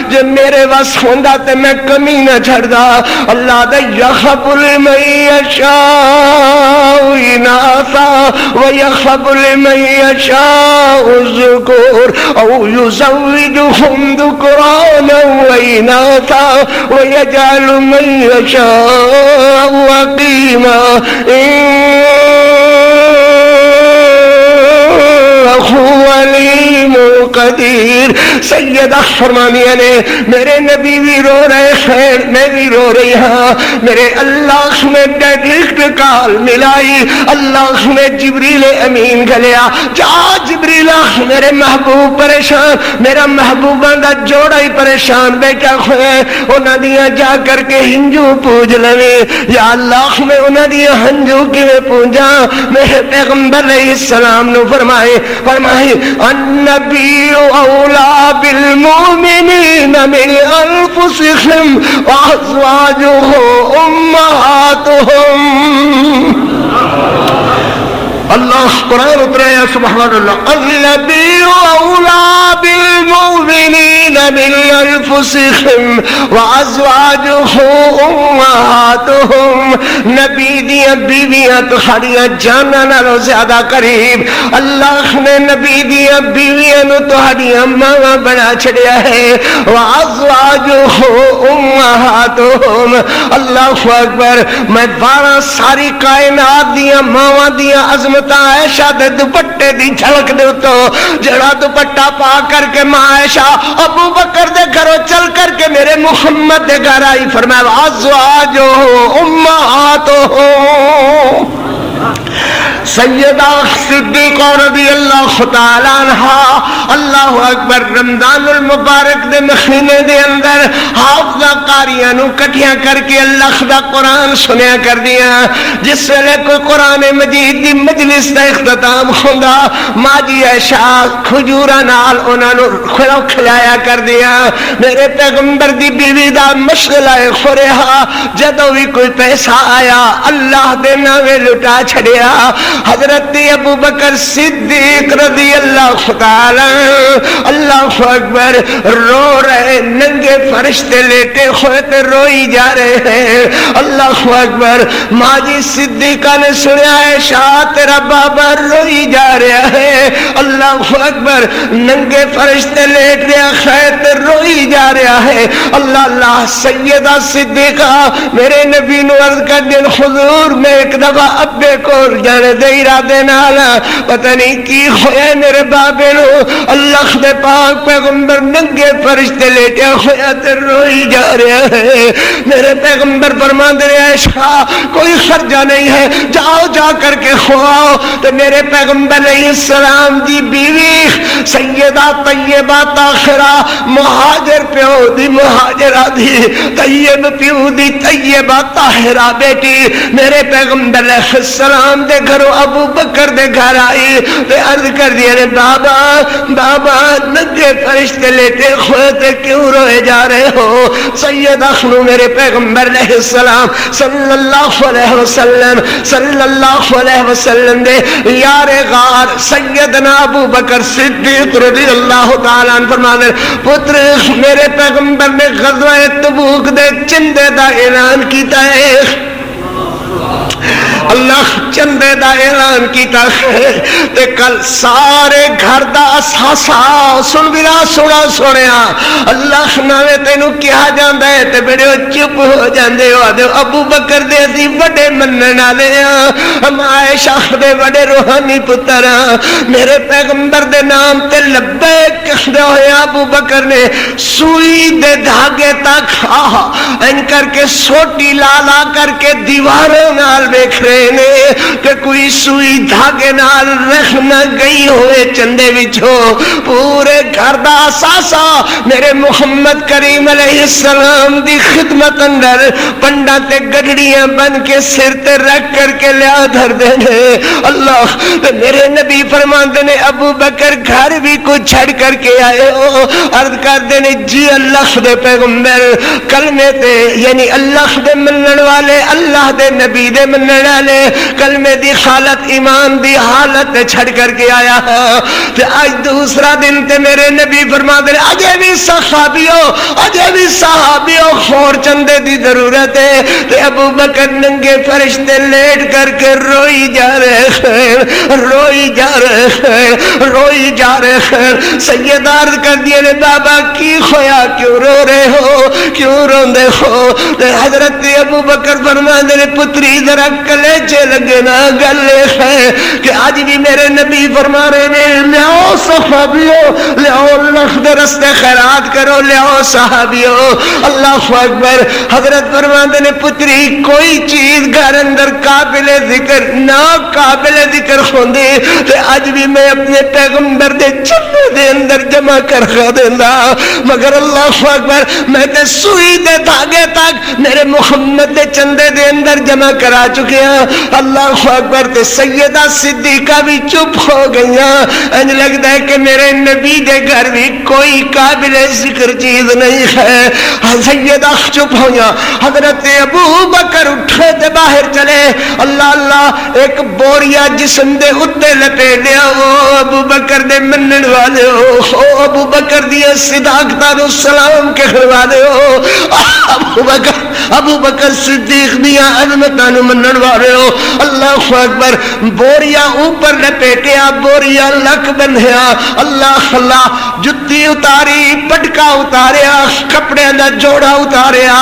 جو میرے واس ہوندا تے میں کمی نہ چھڑدا اللہ دے یخب لمن یشاء اناثا ویخب لمن یشاء الذکور او یزوجہم ذکرانا واناثا ویجعل من یشاء عقیما علیم قدیر سیدہ فرمانیہ نے میرے نبی بھی رو رہے ہیں میں بھی رو رہی ہاں میرے اللہ نے ڈائریکٹ کال ملائی اللہ نے جبریل امین گلیا جا جبریل میرے محبوب پریشان میرا محبوبہ دا جوڑا ہی پریشان بیٹھا ہوئے انہاں دیا جا کر کے ہنجو پوج لوے یا اللہ میں انہاں دیا ہنجو کیویں پوجا میرے پیغمبر علیہ السلام نے فرمائے النبی اولا بالمؤمنین من انفسهم وازواجہ امہاتہم اللہ قرآن اتریا سبحان اللہ النبی اولا بالمؤمنین من انفسهم وازواجہ امہاتہم نبی دیا بیویاں تہاڈیاں جاناں نالوں زیادہ قریب اللہ نے نبی دیا بیویاں نو تہاڈیاں ماواں بنا چھڑیا ہے وازواجہ امہاتہم اللہ اکبر میں 12 ساری کائنات دیا ماواں دیا عظمتاں عائشہ دے دوپٹے دی جھلک دے تو جڑا دوپٹہ پا کر کے ماں عائشہ ابو بکر دے گھروں چل کر کے میرے محمد دے گھر آئی فرمایا ازواجہ امہاتہم سیدہ صدیقہ رضی اللہ تعالیٰ عنہ اللہ اکبر رمضان المبارک دے مہینے دے اندر حافظہ قاریاں نو کٹھیاں کر کے اللہ دا قرآن سنیا کر دیا جس ویلے کوئی قرآن مجید دی مجلس دا اختتام ہوندا ماں جی عائشہ کھجوراں نال انہاں نو کھلایا کر دیا میرے پیغمبر دی بیوی دا مشغلہ خورہا جدوں بھی کوئی پیسہ آیا اللہ دے ناوے لٹا چھڑیا حضرت ابو بکر صدیق رضی اللہ تعالی اللہ اکبر رو رہے ننگے فرشتے لیٹے ہوئے تے روئی جا رہے ہیں اللہ اکبر ماں جی صدیقہ نے سنیا ہے شاہ تیرا بابا روئی جا رہا ہے اللہ اکبر ننگے فرشتے لیٹ رہا ہے تے روئی جا رہا ہے اللہ اللہ سیدہ صدیقہ میرے نبی نو عرض کر دین حضور میں ایک دفعہ ابے کو جانے دے ارادے نال پتہ نہیں کی ہویا میرے بابے نو اللہ دے پاک پیغمبر ننگے فرشتے لیٹے ہویا تے روئی جا رہا ہے میرے پیغمبر فرماندے رہے عائشہ کوئی خرچہ نہیں ہے جاؤ جا کر کے خواؤ تو میرے پیغمبر علیہ السلام دی بیوی سیدہ طیبہ طاہرہ مہاجر پیو دی مہاجرہ دی طیب پیو دی طیبہ طاہرہ بیٹی میرے پیغمبر علیہ السلام دے گھروں ابو بکر دے گھر آئی تے عرض کر دیا رے بابا بابا ننگے فرشتے لیٹے ہوئے تے کیوں روئے جا رہے ہو سیدہ خنو میرے پیغمبر علیہ السلام صلی اللہ علیہ وسلم دے یار غار سیدنا ابو بکر صدیق رضی اللہ تعالیٰ عنہ فرمانے پتر میرے پیغمبر نے غزوہ تبوک دے چندے دا اعلان کیتا ہے اللہ چندے دا اعلان کیتا ہے تے کل سارے گھر دا اساسا سن بلا سونا سنیا اللہ ناوے تینو کیا جاندا ہے تے بڑے چپ ہو جاندے ہو آدھے ابو بکر دے اسی بڑے منن والے ہاں ہم عائشہ دے بڑے روحانی پتر ہاں میرے پیغمبر دے نام تے لبیک کہندے ہوئے ابو بکر نے سوئی دے دھاگے تک ان کر کے سوٹی لا لا کر کے دیواروں نال ویکھ رہے رہے نے کہ کوئی سوئی دھاگے نال رکھ نہ گئی ہوئے چندے وچوں پورے گھر دا اثاثہ میرے محمد کریم علیہ السلام دی خدمت اندر پنڈا تے گڈڑیاں بن کے سر تے رکھ کر کے لیا دھر دینے اللہ میرے نبی فرماندے نے ابو بکر گھر بھی کو چھڑ کر کے آئے ہو عرض کر دینے جی اللہ دے پیغمبر کلمے تے یعنی اللہ دے منن والے اللہ دے نبی دے منن والے کلمے دی حالت ایمان دی حالت چھڑ کر کے آیا ہاں تے آج دوسرا دن تے میرے نبی فرماندے نے اجے بھی صحابیوں خور چندے دی ضرورت ہے تے ابو بکر ننگے فرشتے لیٹ کر کے روئی جا رہے ہیں روئی جا رہے ہیں سید عرض کر دیے نے بابا کی خویا کیوں رو رہے ہو کیوں روندے ہو تے حضرت ابو بکر فرماندے نے پتری ذرا کلیجے لگے نا گل ہے کہ آج بھی میرے نبی فرما رہے نے لیاؤ صحابیوں لیاؤ اللہ دے رستے خیرات کرو لیاؤ صحابیوں اللہ اکبر حضرت فرماندے نے پتری کوئی چیز گھر اندر قابل ذکر نہ قابل ذکر ہوندی تے آج بھی میں اپنے پیغمبر دے چندے دے اندر جمع کر خا دیندا مگر اللہ اکبر میں تے سوئی دے دھاگے تک میرے محمد دے چندے دے اندر جمع کرا چکے ہیں اللہ اکبر تے سیدہ صدیقہ بھی چپ ہو گئیاں انج لگتا ہے کہ میرے نبی دے گھر بھی کوئی قابل ذکر چیز نہیں ہے سیدہ چپ ہویا حضرت ابو بکر اٹھے تے باہر چلے اللہ اللہ ایک بوریا جسم دے اتے لپیٹ لیا او ابو بکر دے منن والے ہو ابو بکر دی صداقتہ نو سلام کہنے والے ہو ابو بکر صدیق دیا عظمتہ نو منن والے ہو اللہ اکبر بوریا اوپر لپیٹیا بوریا لک بندھیا اللہ اللہ جتی اتاری پٹکا اتاریا کپڑے دا جوڑا اتاریا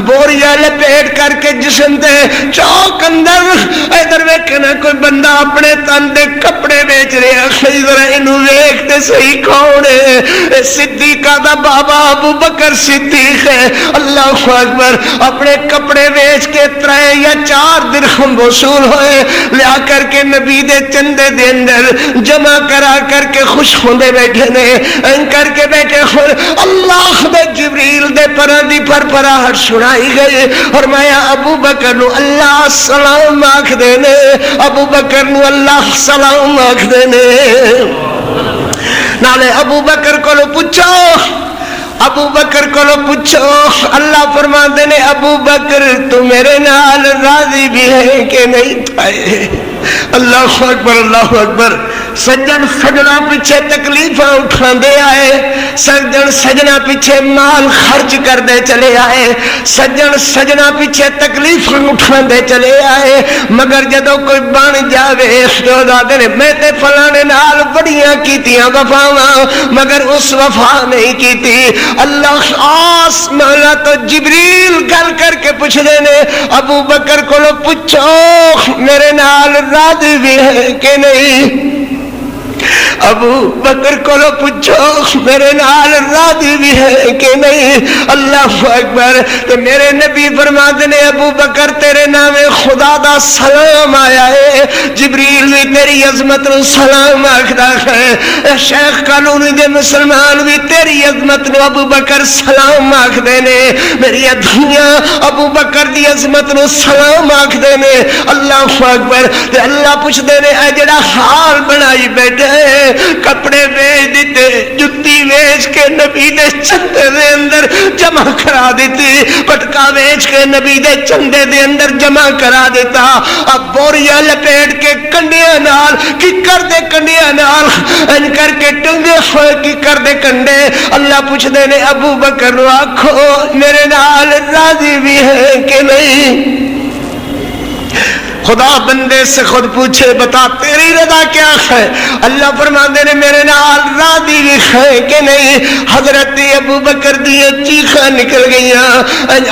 بوریا لپیٹ کر کے جسم دے چوک اندر ادھر ویکھنا کوئی بندہ اپنے تن دے کپڑے بیچ رہا ذرا انہوں ویکھتے صحیح کون ہے صدیقہ دا بابا ابو بکر صدیق ہے اللہ اکبر اپنے کپڑے بیچ کے 3 یا 4 درہم وصول ہوئے لیا کر کے نبی دے چندے دے اندر جمع کرا کر کے خوش ہوندے بیٹھے نے ان کر کے بیٹھے اللہ دے جبریل دے پرا دی پر پراہٹ سنائی گئی اور میں ابو بکر نو اللہ سلام آکھ دینے ابو بکر نو اللہ سلام آکھ دینے نالے ابو بکر کو لو پوچھو ابو بکر کو لو پوچھو اللہ فرما دینے ابو بکر تو میرے نال راضی بھی ہے کہ نہیں پائے اللہ اکبر سجن سجنا پیچھے تکلیفاں اٹھان دے آئے سجن سجنا پیچھے مال خرچ کر دے چلے آئے سجن سجنا پیچھے تکلیفاں اٹھان دے چلے آئے مگر جدو کوئی بن جاوے جو دادے نے میں تے فلانے نال بڑیاں کیتیاں وفاواں مگر اس وفا نہیں کیتی اللہ آسمانا تو جبریل گل کر کے پوچھ دینے ابو بکر کو لو پوچھو میرے نال راضی بھی ہے کہ نہیں ابو بکر کو لو پوچھو میرے نال راضی بھی ہے کہ نہیں اللہ اکبر تو میرے نبی فرما دینے ابو بکر تیرے نام خدا دا سلام آیا ہے جبریل بھی تیری عظمت نو سلام آکھدا ہے شیخ قانونی دے مسلمان بھی تیری عظمت نو ابو بکر سلام آکھ دینے میری دنیا ابو بکر دی عظمت نو سلام آکھ دینے اللہ اکبر تے اللہ پوچھ دینے اے جڑا حال بنائی بیٹھے کپڑے بیچ دیتے جتی بیچ کے نبی دے چندے دے اندر جمع کرا دیتی پٹکا بیچ کے نبی دے چندے دے اندر جمع کرا دیتا اب بوریا لپیٹ کے کنڈیاں نال کی کر دے کنڈیاں نال ان کر کے ٹنگے ہوئے کی کر دے کنڈے اللہ پوچھ دینے ابو بکر آنکھو میرے نال راضی بھی ہے کہ نہیں خدا بندے سے خود پوچھے بتا تیری رضا کیا ہے اللہ فرماندے نے میرے نال راضی بھی ہے کہ نہیں حضرت ابو بکر دی چیخاں نکل گئیاں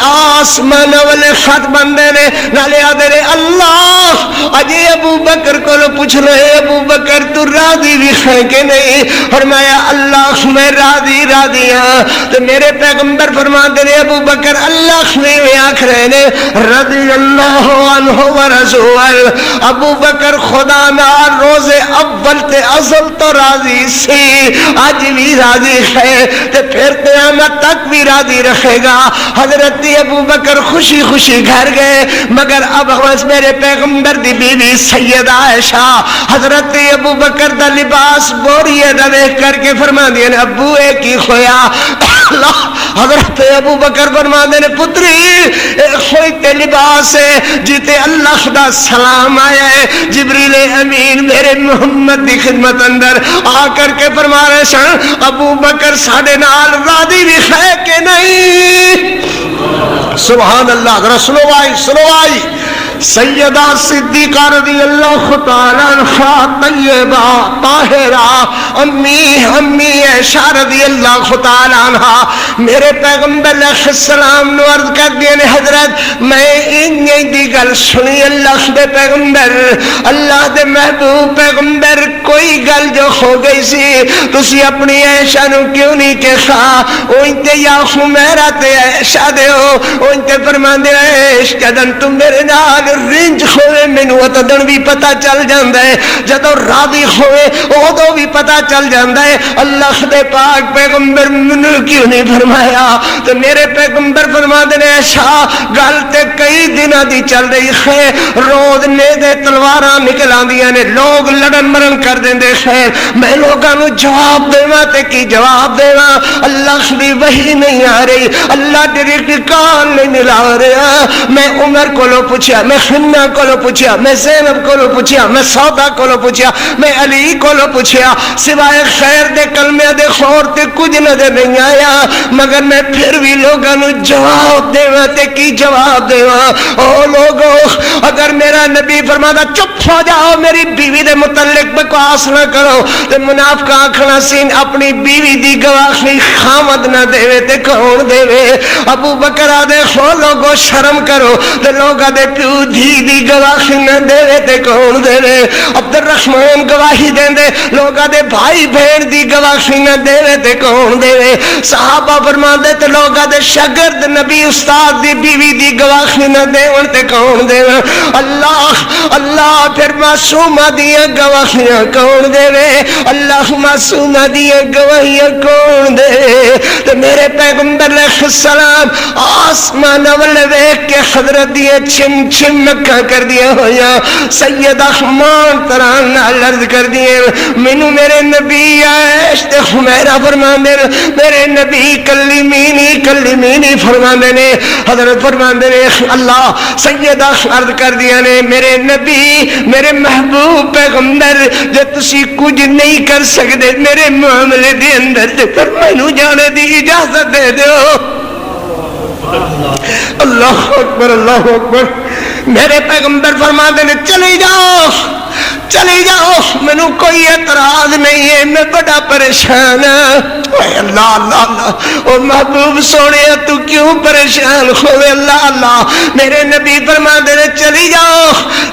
آسمان والے خط بندے نے نالے آدھے نے اللہ اجے ابو بکر کو پوچھ رہے ابو بکر تو راضی بھی ہے کہ نہیں فرمایا اللہ میں راضی ہاں تو میرے پیغمبر فرماندے نے ابو بکر اللہ میں آکھ رہے نے رضی اللہ عنہ ورسول الاول ابو بکر خدا نال روز اول تے ازل تو راضی سی اج بھی راضی ہے تے پھر قیامت تک بھی راضی رکھے گا. حضرت ابو بکر خوشی خوشی گھر گئے مگر اب میرے پیغمبر دی بیوی سیدہ عائشہ حضرت ابو بکر دا لباس بوریے دا دیکھ کر کے فرما دیا نے ابو اے کی ہویا. حضرت ابو بکر فرما دے نے پتری خوئی تے لباس ہے جیتے اللہ دا سلام آیا ہے. جبریل امین میرے محمد دی خدمت اندر آ کر کے فرما رہے سن ابو بکر ساڑے نال راضی بھی ہے کہ نہیں. سبحان اللہ. ذرا سنو آئی سیدہ صدیقہ رضی اللہ تعالی عنہا طیبہ طاہرہ امی عائشہ رضی اللہ تعالی عنہا میرے پیغمبر علیہ السلام نے عرض کر دیا نے حضرت میں انہی دی گل سنی اللہ دے پیغمبر اللہ دے محبوب پیغمبر کوئی گل جو ہو گئی سی تسی اپنی عائشہ نو کیوں نہیں کہا اوئنتے یا خمیرہ تے عائشہ دے ہو اوئنتے فرمان دے عائش جدن تم میرے نال رنج ہوئے مینو اتدن بھی پتا چل جاندہ ہے جدو راضی ہوئے ادو بھی پتا چل جاندہ ہے. اللہ دے پاک پیغمبر منو کیوں نہیں فرمایا تو میرے پیغمبر فرما دے ایشا گل تے کئی دنہ دی چل رہی ہے روز نے دے تلواراں نکل آندیاں نے لوگ لڑن مرن کر دیں دے خیر میں لوگاں نو جواب دیواں تے کی جواب دیواں اللہ دی وحی نہیں آ رہی اللہ ڈائریکٹ کال نہیں ملا رہا. میں عمر کو لو پوچھا میں خنہ کو لو پوچھا میں زینب کو لو پوچھا میں سودا کو لو پوچھا میں علی کو لو پوچھا سوائے خیر دے کلمے دے خور تے کچھ نظر نہیں آیا مگر میں پھر بھی لوگاں نو جواب دیواں تے کی جواب دیواں. او لوگو اگر میرا نبی فرماتا چپ ہو جاؤ میری بیوی دے متعلق بکواس نہ کرو تے منافق آکھنا سین اپنی بیوی دی گواہی خامد نہ دے تے کون دے. ابو بکر آدھے خو لوگو شرم کرو تے لوگا دے پیو دھی دی گواہی نہ دے تے کون دے. عبد الرحمن گواہی دیں دے لوگا دے بھائی بہن دی گواہی نہ دے تے کون دے. صحابہ فرمان دے تے لوگا دے شاگرد نبی استاد دی بیوی دی گواہی نہ دے تے کون دے. اللہ پھر معصومہ دیا گواہیاں کون دے اللہ معصومہ دیا گواہیاں کون دے. تے میرے پیغمبر علیہ السلام آسمان والے دیکھ کے حضرت دیا چھم چھم مکہ کر دیا ہویا سیدہ مان تران عرض کر دیے مینو میرے نبی عائش تے خمیرہ فرمان دے میرے نبی کلیمینی فرمان دے نے حضرت فرمان دے اللہ سیدہ عرض کر دیا نے میرے نبی میرے محبوب پیغمبر جو تسی کچھ نہیں کر سکتے میرے معاملے دے اندر تے پر مینو جانے دی اجازت دے دو. اللہ اکبر اللہ اکبر. میرے پیغمبر فرما دے چلی جاؤ مینو کوئی اعتراض نہیں ہے میں بڑا پریشان اللہ اللہ اللہ. او محبوب سونے تو کیوں پریشان ہوئے اللہ اللہ. میرے نبی فرما دے چلی جاؤ.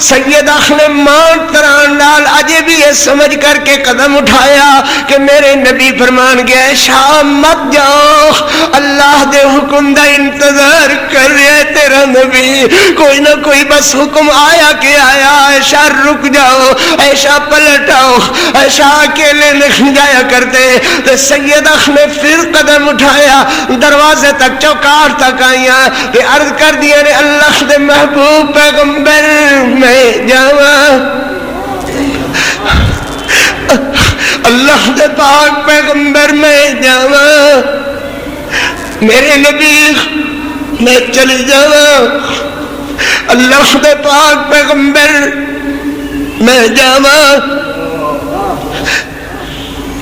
سیدہ نے مان تران لال اجے بھی یہ سمجھ کر کے قدم اٹھایا کہ میرے نبی فرمان گیا شام مت جاؤ اللہ دے حکم دا انتظار کر رہے تیرا نبی کوئی نہ کوئی بس حکم آیا کہ آیا. عائشہ رک جاؤ عائشہ پلٹ آؤ. عائشہ اکیلے نہیں جایا کرتے تو سیدہ نے پھر قدم اٹھایا دروازے تک چوکار تک آئیا کہ عرض کر دیا نے اللہ دے محبوب پیغمبر میں جاواں اللہ دے پاک پیغمبر میں جاواں میرے نبی میں چلی جاواں اللہ دے پاک پیغمبر میں جاواں.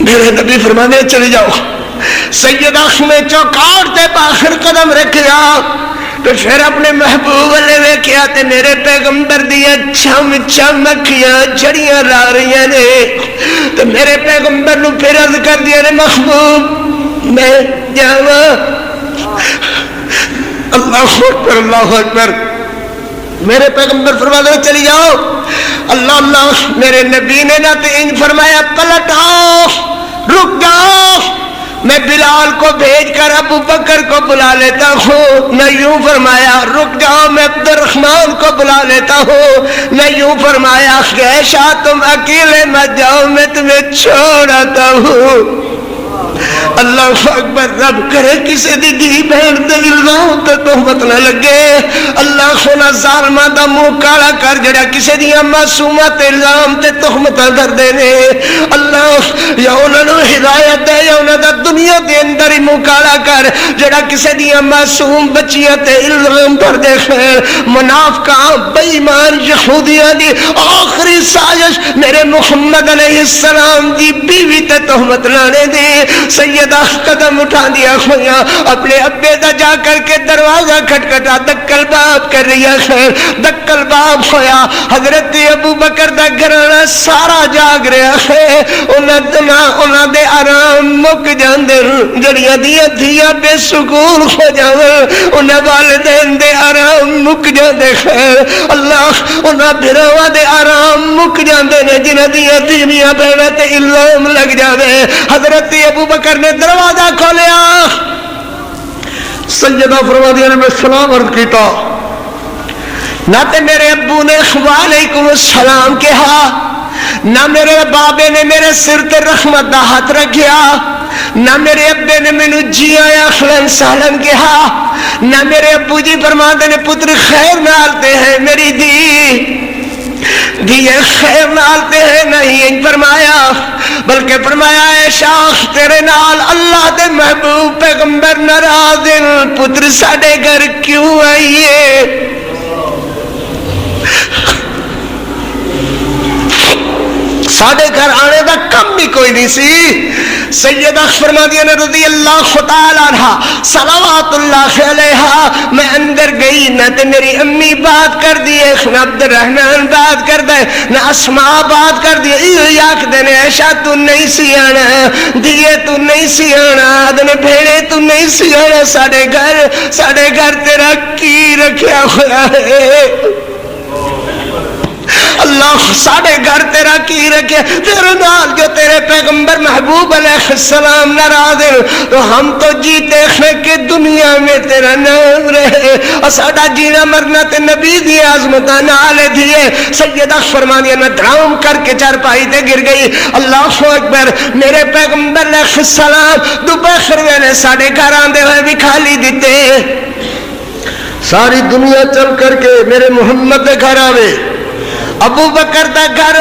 میرے نبی فرمانے چلی جاؤ. سیدہ نے چوکاٹ تے باخر قدم رکھیا تو پھر اپنے محبوب والے ویکھیا تے میرے پیغمبر دیا چم چم اکھیاں جڑیاں لا رہی نے تو میرے پیغمبر نو پھر عرض کر دیا نے محبوب میں جاواں. اللہ اکبر اللہ اکبر. میرے پیغمبر فرماتے ہیں چلی جاؤ. اللہ اللہ. میرے نبی نے نہ تو ان فرمایا پلٹ آؤ رک جاؤ میں بلال کو بھیج کر ابو بکر کو بلا لیتا ہوں، نہ یوں فرمایا رک جاؤ میں عبد الرحمن کو بلا لیتا ہوں، نہ یوں فرمایا کہ عائشہ تم اکیلے مت جاؤ میں تمہیں چھوڑ آتا ہوں۔ اللہ اکبر، رب کرے کسی دی دھی بہن تے الزام تے تہمت نہ لگے، اللہ سونا ظالماں دا منہ کالا کر جڑا کسی دی معصومہ تے الزام تے تہمت کر دے نے، اللہ یا انہاں نوں ہدایت دے یا انہاں دا دنیا دے اندر ہی منہ کالا کر جڑا کسی دی معصوم بچیاں تے الزام کر دے۔ خیر منافقاں بے ایمان یہودیاں دی آخری سازش میرے محمد علیہ السلام دی بیوی تے تہمت لانے دی۔ سیدہ قدم اٹھا دیا خویا اپنے ابے دا جا کر کے دروازہ کھٹکھٹا دکل باب کر رہی ہے۔ خیر دکل باب ہویا حضرت ابو بکر دا گھرانا سارا جاگ رہا ہے، انہاں دے آرام مک جاندے، جڑیاں دیاں دھیاں بے سکون ہو جاون، انہاں والدین دے آرام مک جاندے۔ خیر اللہ انہاں بھراواں دے آرام مک جاندے نے جنہاں دیاں دھیاں بہناں تے الزام لگ جاوے۔ حضرت ابو بکر نے دروازہ کھولیا، سیدہ فرماتی نے میں سلام عرض کیتا، نہ تے میرے ابو نے وعلیکم السلام کہا، نہ میرے بابے نے میرے سر تے رحمت دا ہاتھ رکھیا، نہ میرے ابے نے مینوں جی آیا اہلاً سہلاً کہا، نہ میرے ابو جی فرماتے نے پتر خیر نالتے ہیں میری دیے خیر نالتے ہیں نہیں فرمایا، بلکہ فرمایا اے شاخ تیرے نال اللہ دے محبوب پیغمبر ناراض پتر ساڈے گھر کیوں آئیے؟ ساڈے گھر آنے دا کم بھی کوئی نہیں سی۔ سیدہ فرماتی ہیں رضی اللہ تعالی عنہ صلوات اللہ علیہا، میں اندر گئی نہ تے میری امی بات کر دیے، نہ عبد الرحمن بات کر دے، نہ اسماء بات کر دیے، یہ آکھ دے نے عائشہ تو نہیں سی آنا، دیے تو نہیں سی آنا، دنے بھیڑے تو نہیں سی آنا، ساڈے گھر تیرا کی رکھیا ہوا ہے اللہ، ساڑھے گھر تیرا کی رکھے، تیرے نال جو تیرے پیغمبر محبوب علیہ السلام ناراض ہے، تو ہم تو جیتے ہیں کہ دنیا میں تیرا نام رہے، اور ساڑھا جینا مرنا تے نبی دی عظمتہ نالے دیئے۔ سیدہ فرمانیہ میں دراؤں کر کے چارپائی تے گر گئی، اللہ اکبر، میرے پیغمبر علیہ السلام دوپہر ویلے ساڑھے گھر آندے ہوئے بھی کھالی دیتے، ساری دنیا چل کر کے میرے محمد دے گھر آوے، ابو بکر دا گھر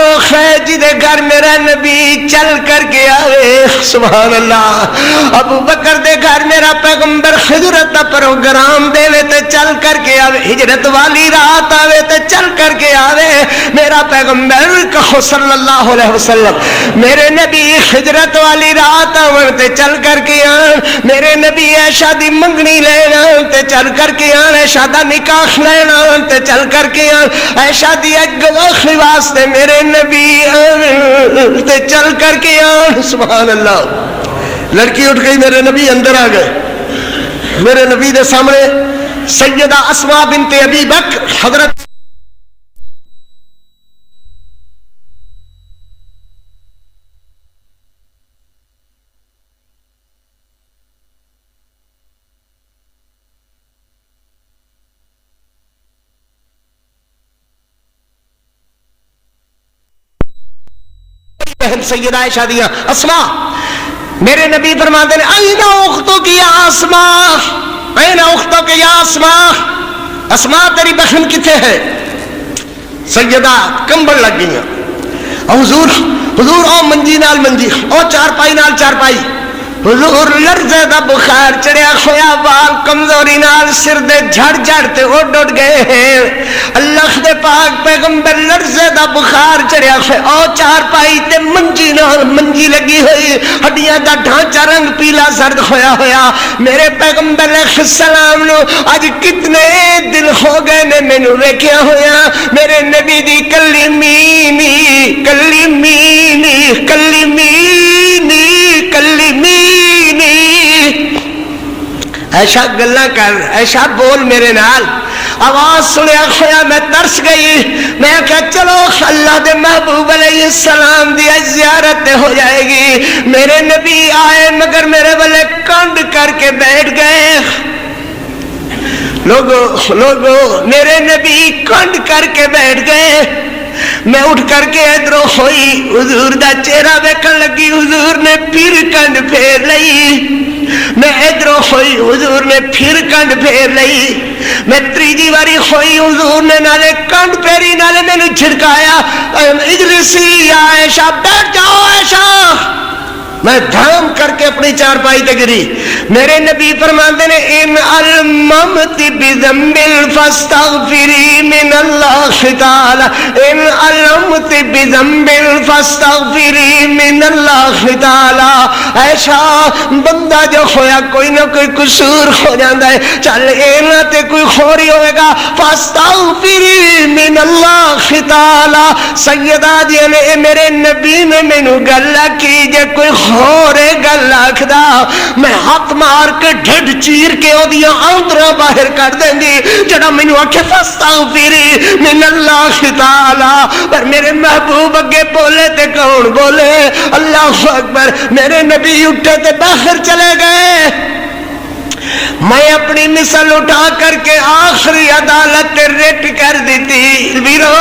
جی دے گھر میرا نبی چل کر کے آوے، سبحان اللہ، ابو بکر دے گھر میرا پیغمبر ہجرت دا پروگرام دے وے تے چل کر کے آوے، ہجرت والی رات آوے تے چل کر کے آوے، میرا پیغمبر کہو صلی اللہ علیہ وسلم، میرے نبی ہجرت والی رات آون تے چل کر کے آن، میرے نبی عائشہ دی منگنی لینا تے چل کر کے آن، عائشہ دا نکاح لینا تے چل کر کے آن، عائشہ دی اگواخی واسطے میرے نبی تے چل کر کے آن، سبحان اللہ۔ لڑکی اٹھ گئی، میرے نبی اندر آ گئے، میرے نبی دے سامنے سیدہ اسماء بنت ابی بکر حضرت سیدہ عائشہ دیا اسماء، میرے نبی فرماتے ہیں این اختو کی یا اسماء، این اختو کی یا اسماء، اسماء تیری بہن کتے ہے؟ سیدہ کمبل لگ گئی، حضور او منجی نال منجی، او چارپائی نال چارپائی، حضور لرزے دا بخار چڑیا خویا، بال کمزوری نال سر دے جھڑ جھڑتے اڈ اڈ گئے ہیں، اللہ دے پاک پیغمبر لرزے دا بخار چڑیا خویا، او چار پائی تے منجی نال منجی لگی ہوئی، ہڈیاں دا ڈھانچہ رنگ پیلا زرد ہویا ہویا، میرے پیغمبر علیہ السلام نو آج کتنے دل ہو گئے نے مینوں ویکھیا ہویا، میرے نبی دی کلیمینی کلیمینی کلیمینی کلیمینی، ایشا گلہ کر، ایشا بول میرے نال، آواز سنیا خویا، میں ترس گئی، میں کہا چلو اللہ دے محبوب علیہ السلام دی زیارت ہو جائے گی. میرے نبی آئے مگر میرے والے کنڈ کر کے بیٹھ گئے. لوگو میرے نبی کنڈ کر کے بیٹھ گئے. میں اٹھ کر کے ادھر ہوئی حضور دا چہرہ ویکھن لگی. حضور نے پھر کنڈ پھیر لئی. میں ادھر ہوئی حضور نے پھر کنڈ پھیر لئی. میں تیجی واری ہوئی حضور نے نالے کنڈ پھیری نالے مینوں جھڑکایا. اجلسی عائشہ بیٹھ جاؤ عائشہ. میں دھام کر کے اپنی چارپائی تے گری. میرے نبی فرماندے نے ان الممت بذنب فاستغفری من اللہ تعالی. ان الممت بذنب فاستغفری من اللہ تعالی. ایسا بندہ جو ہویا کوئی نہ کوئی قصور ہو جاتا ہے. چل اینا تے کوئی خوری ہوئے گا. فاستغفری من اللہ تعالی. سیدہ جی نے میرے نبی نے مینوں گل کی جے کوئی ہورے گل آکھدا میں ہاتھ مار کے ڈھڈ چیر کے اودیاں آندراں باہر کر دیں گی. جڑا مینوں آکھے فاستغفری من اللہ تعالی. پر میرے محبوب اگے بولے تے کون بولے؟ اللہ اکبر. میرے نبی اٹھے تے باہر چلے گئے. میں اپنی مثل اٹھا کر کے آخری عدالت رٹ کر دیتی. ویرو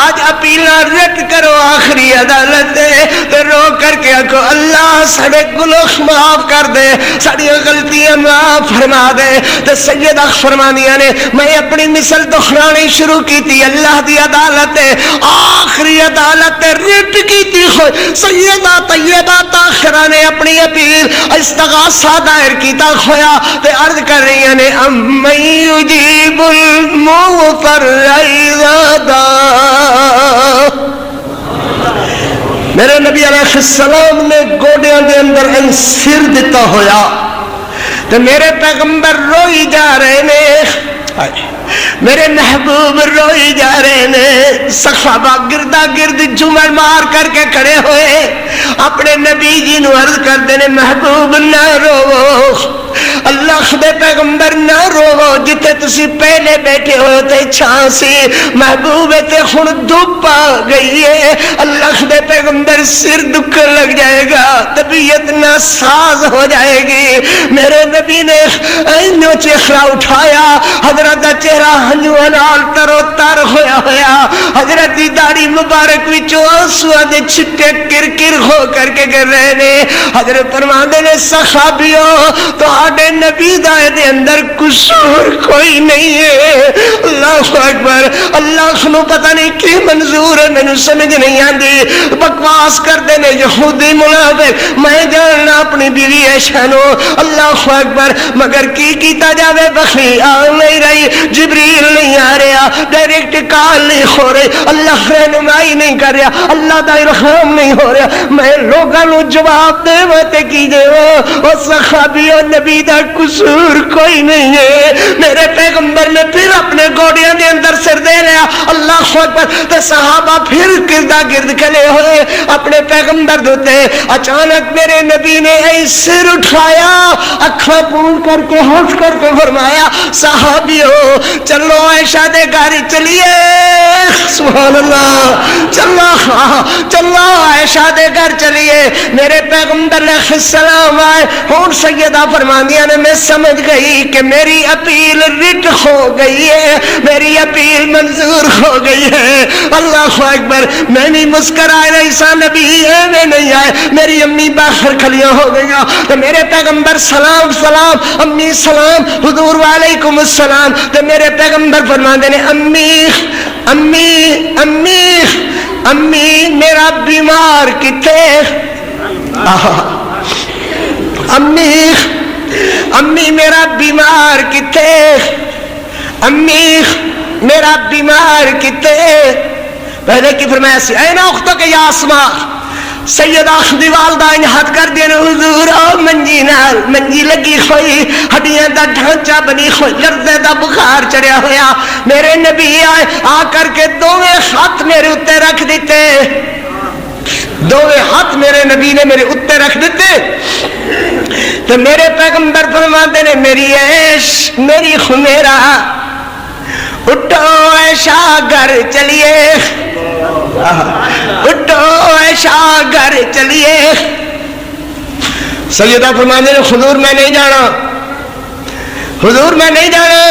آج اپیلا رٹ کرو آخری عدالت تے رو کر کے آکھو اللہ سارے گناہ معاف کر دے, ساری غلطیاں معاف فرما دے. تے سیدہ فرمانیاں نے میں اپنی مثل دہرانی شروع کی تھی. اللہ دی عدالت آخری عدالت رٹ کی تھی. سیدہ طیبہ طاہرہ نے اپنی اپیل استغاثہ دائر کیتا ہویا تے عرض کر رہی ہیں امن یجیب المضطر اذا دعا. میرے نبی علیہ السلام نے گوڑیاں دے اندر ان سر دیتا ہویا تے میرے پیغمبر روئی جا رہے نے. میرے محبوب روئی جا رہے نے. صحابہ گردا گرد جمل مار کر کے کھڑے ہوئے اپنے نبی جی نو عرض کرتے نے محبوب نہ رو. اللہ دے پیغمبر نہ رو. جتے تسی پہلے بیٹھے ہو تے چھاں سی محبوب تے ہن دھوپ آ گئی ہے. اللہ دے پیغمبر سر دکھن لگ جائے گا, طبیعت ناساز ہو جائے گی. میرے نبی نے اینو چہرہ اٹھایا. حضرت دا چہرہ ہنجواں نال ترو تر ہویا ہویا. حضرت دی داڑھی مبارک وچوں آنسواں دے چھٹے کر کر ہو کر کے گر رہے نے. حضرت فرماندے نے صحابیو تہاڈے نبی دا دے اندر قصور کوئی نہیں ہے. اللہ اکبر. اللہ نو پتہ نہیں کی منظور ہے مینوں سمجھ نہیں آندی. بکواس کردے نے یہودی منافق. میں جاننا اپنی بیوی عائشہ نو. اللہ اکبر. مگر کی کیتا جاوے بخی آ نہیں رہی. جبریل نہیں آ رہا. ڈائریکٹ کال نہیں ہو رہی. اللہ رہنمائی نہیں کر رہا. اللہ دا رحم نہیں ہو رہا. میں لوگاں نو جواب دے تے کی دے او صحابیو نبی دا قصور کوئی نہیں ہے. میرے پیغمبر نے پھر اپنے گوڑیاں دے اندر سر دے لیا. اللہ اکبر. تے صحابہ پھر گردا گرد کھلے ہوئے اپنے پیغمبر دوتے. اچانک میرے نبی نے ایسے سر اٹھایا, اکھاں پون کر کے ہنس کر کے فرمایا صحابیو چلو عائشہ دے گھر چلیے. سبحان اللہ. چلو عائشہ دے گھر چلیے. میرے پیغمبر علیہ السلام آئے. ہون سیدہ فرماندیاں نے میں سمجھ گئی کہ میری اپیل رٹ ہو گئی ہے, میری اپیل منظور ہو گئی ہے. اللہ اکبر. میں نہیں مسکرائے رہی سا نبی میں نہیں آئے. میری امی باہر کھلیاں ہو گئی تو میرے پیغمبر سلام سلام امی سلام حضور وعلیکم السلام. تو میرے پیغمبر فرماندے نے امی امی امی امی میرا بیمار کتے. امی امی میرا بیمار کتے. امی میرا بیمار کتے. پہلے کی فرمایا سی اے نا اختو کے یا اسماء. سیدہ خدی والدہ ان ہاتھ کر دینے حضور او منجی نال منجی لگی ہوئی ہڈیاں دا ڈھانچہ بنی ہوئی لرزے دا بخار چڑھیا ہویا. میرے نبی آئے آ کر کے دوویں ہاتھ میرے اتے رکھ دیتے. دوویں ہاتھ میرے نبی نے میرے اتے رکھ دیتے. تو میرے پیغمبر فرماتے نے میری عیش میری خمیرہ اٹھو عائشہ گھر چلیے. اٹھو عائشہ گھر چلیے. سیدہ فرمانے نے حضور میں نہیں جانا, حضور میں نہیں جانا.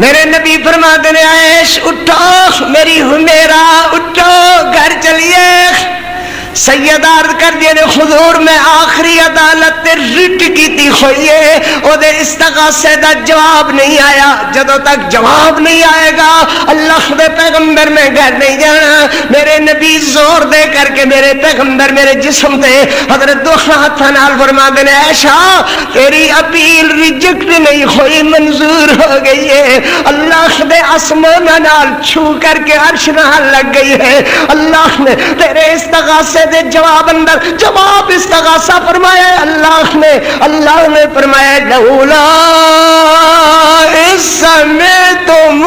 میرے نبی فرماتے ہیں عائش اٹھو میری حمیرہ اٹھو گھر چلیے. سیدہ عرض کر دیے نے حضور میں آخری عدالت رٹ کیتی ہوئی ہے, او دے استغاثے دا جواب نہیں آیا. جدوں تک جواب نہیں آئے گا اللہ دے پیغمبر میں گھر نہیں جانا. میرے نبی زور دے کر کے میرے پیغمبر میرے جسم تے حضرت دو ہاتھاں نال فرماتے ہیں عائشہ تیری اپیل ریجیکٹ نہیں ہوئی, منظور ہو گئی ہے. اللہ دے آسمان نال چھو کر کے عرش نال لگ گئی ہے. اللہ نے تیرے استغاثے دے جواب اندر جواب استغاثہ فرمایا. اللہ نے فرمایا لولا اس سمعتم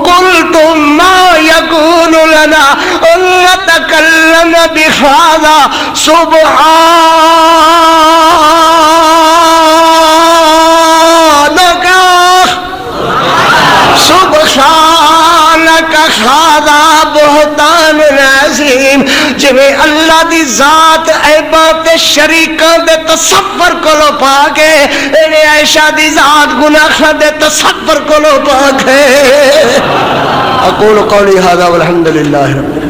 قلتم ما يكون لنا ان نتكلم بهذا سبحانک ھذا بہتان عظیم. جویں اللہ دی ذات عیبات شریکاں دے تصور کولو پاک ہے, اے عائشہ دی ذات گناہاں دے تصور کولو پاک ہے. اقول قولی ھذا والحمد للہ رب العالمین.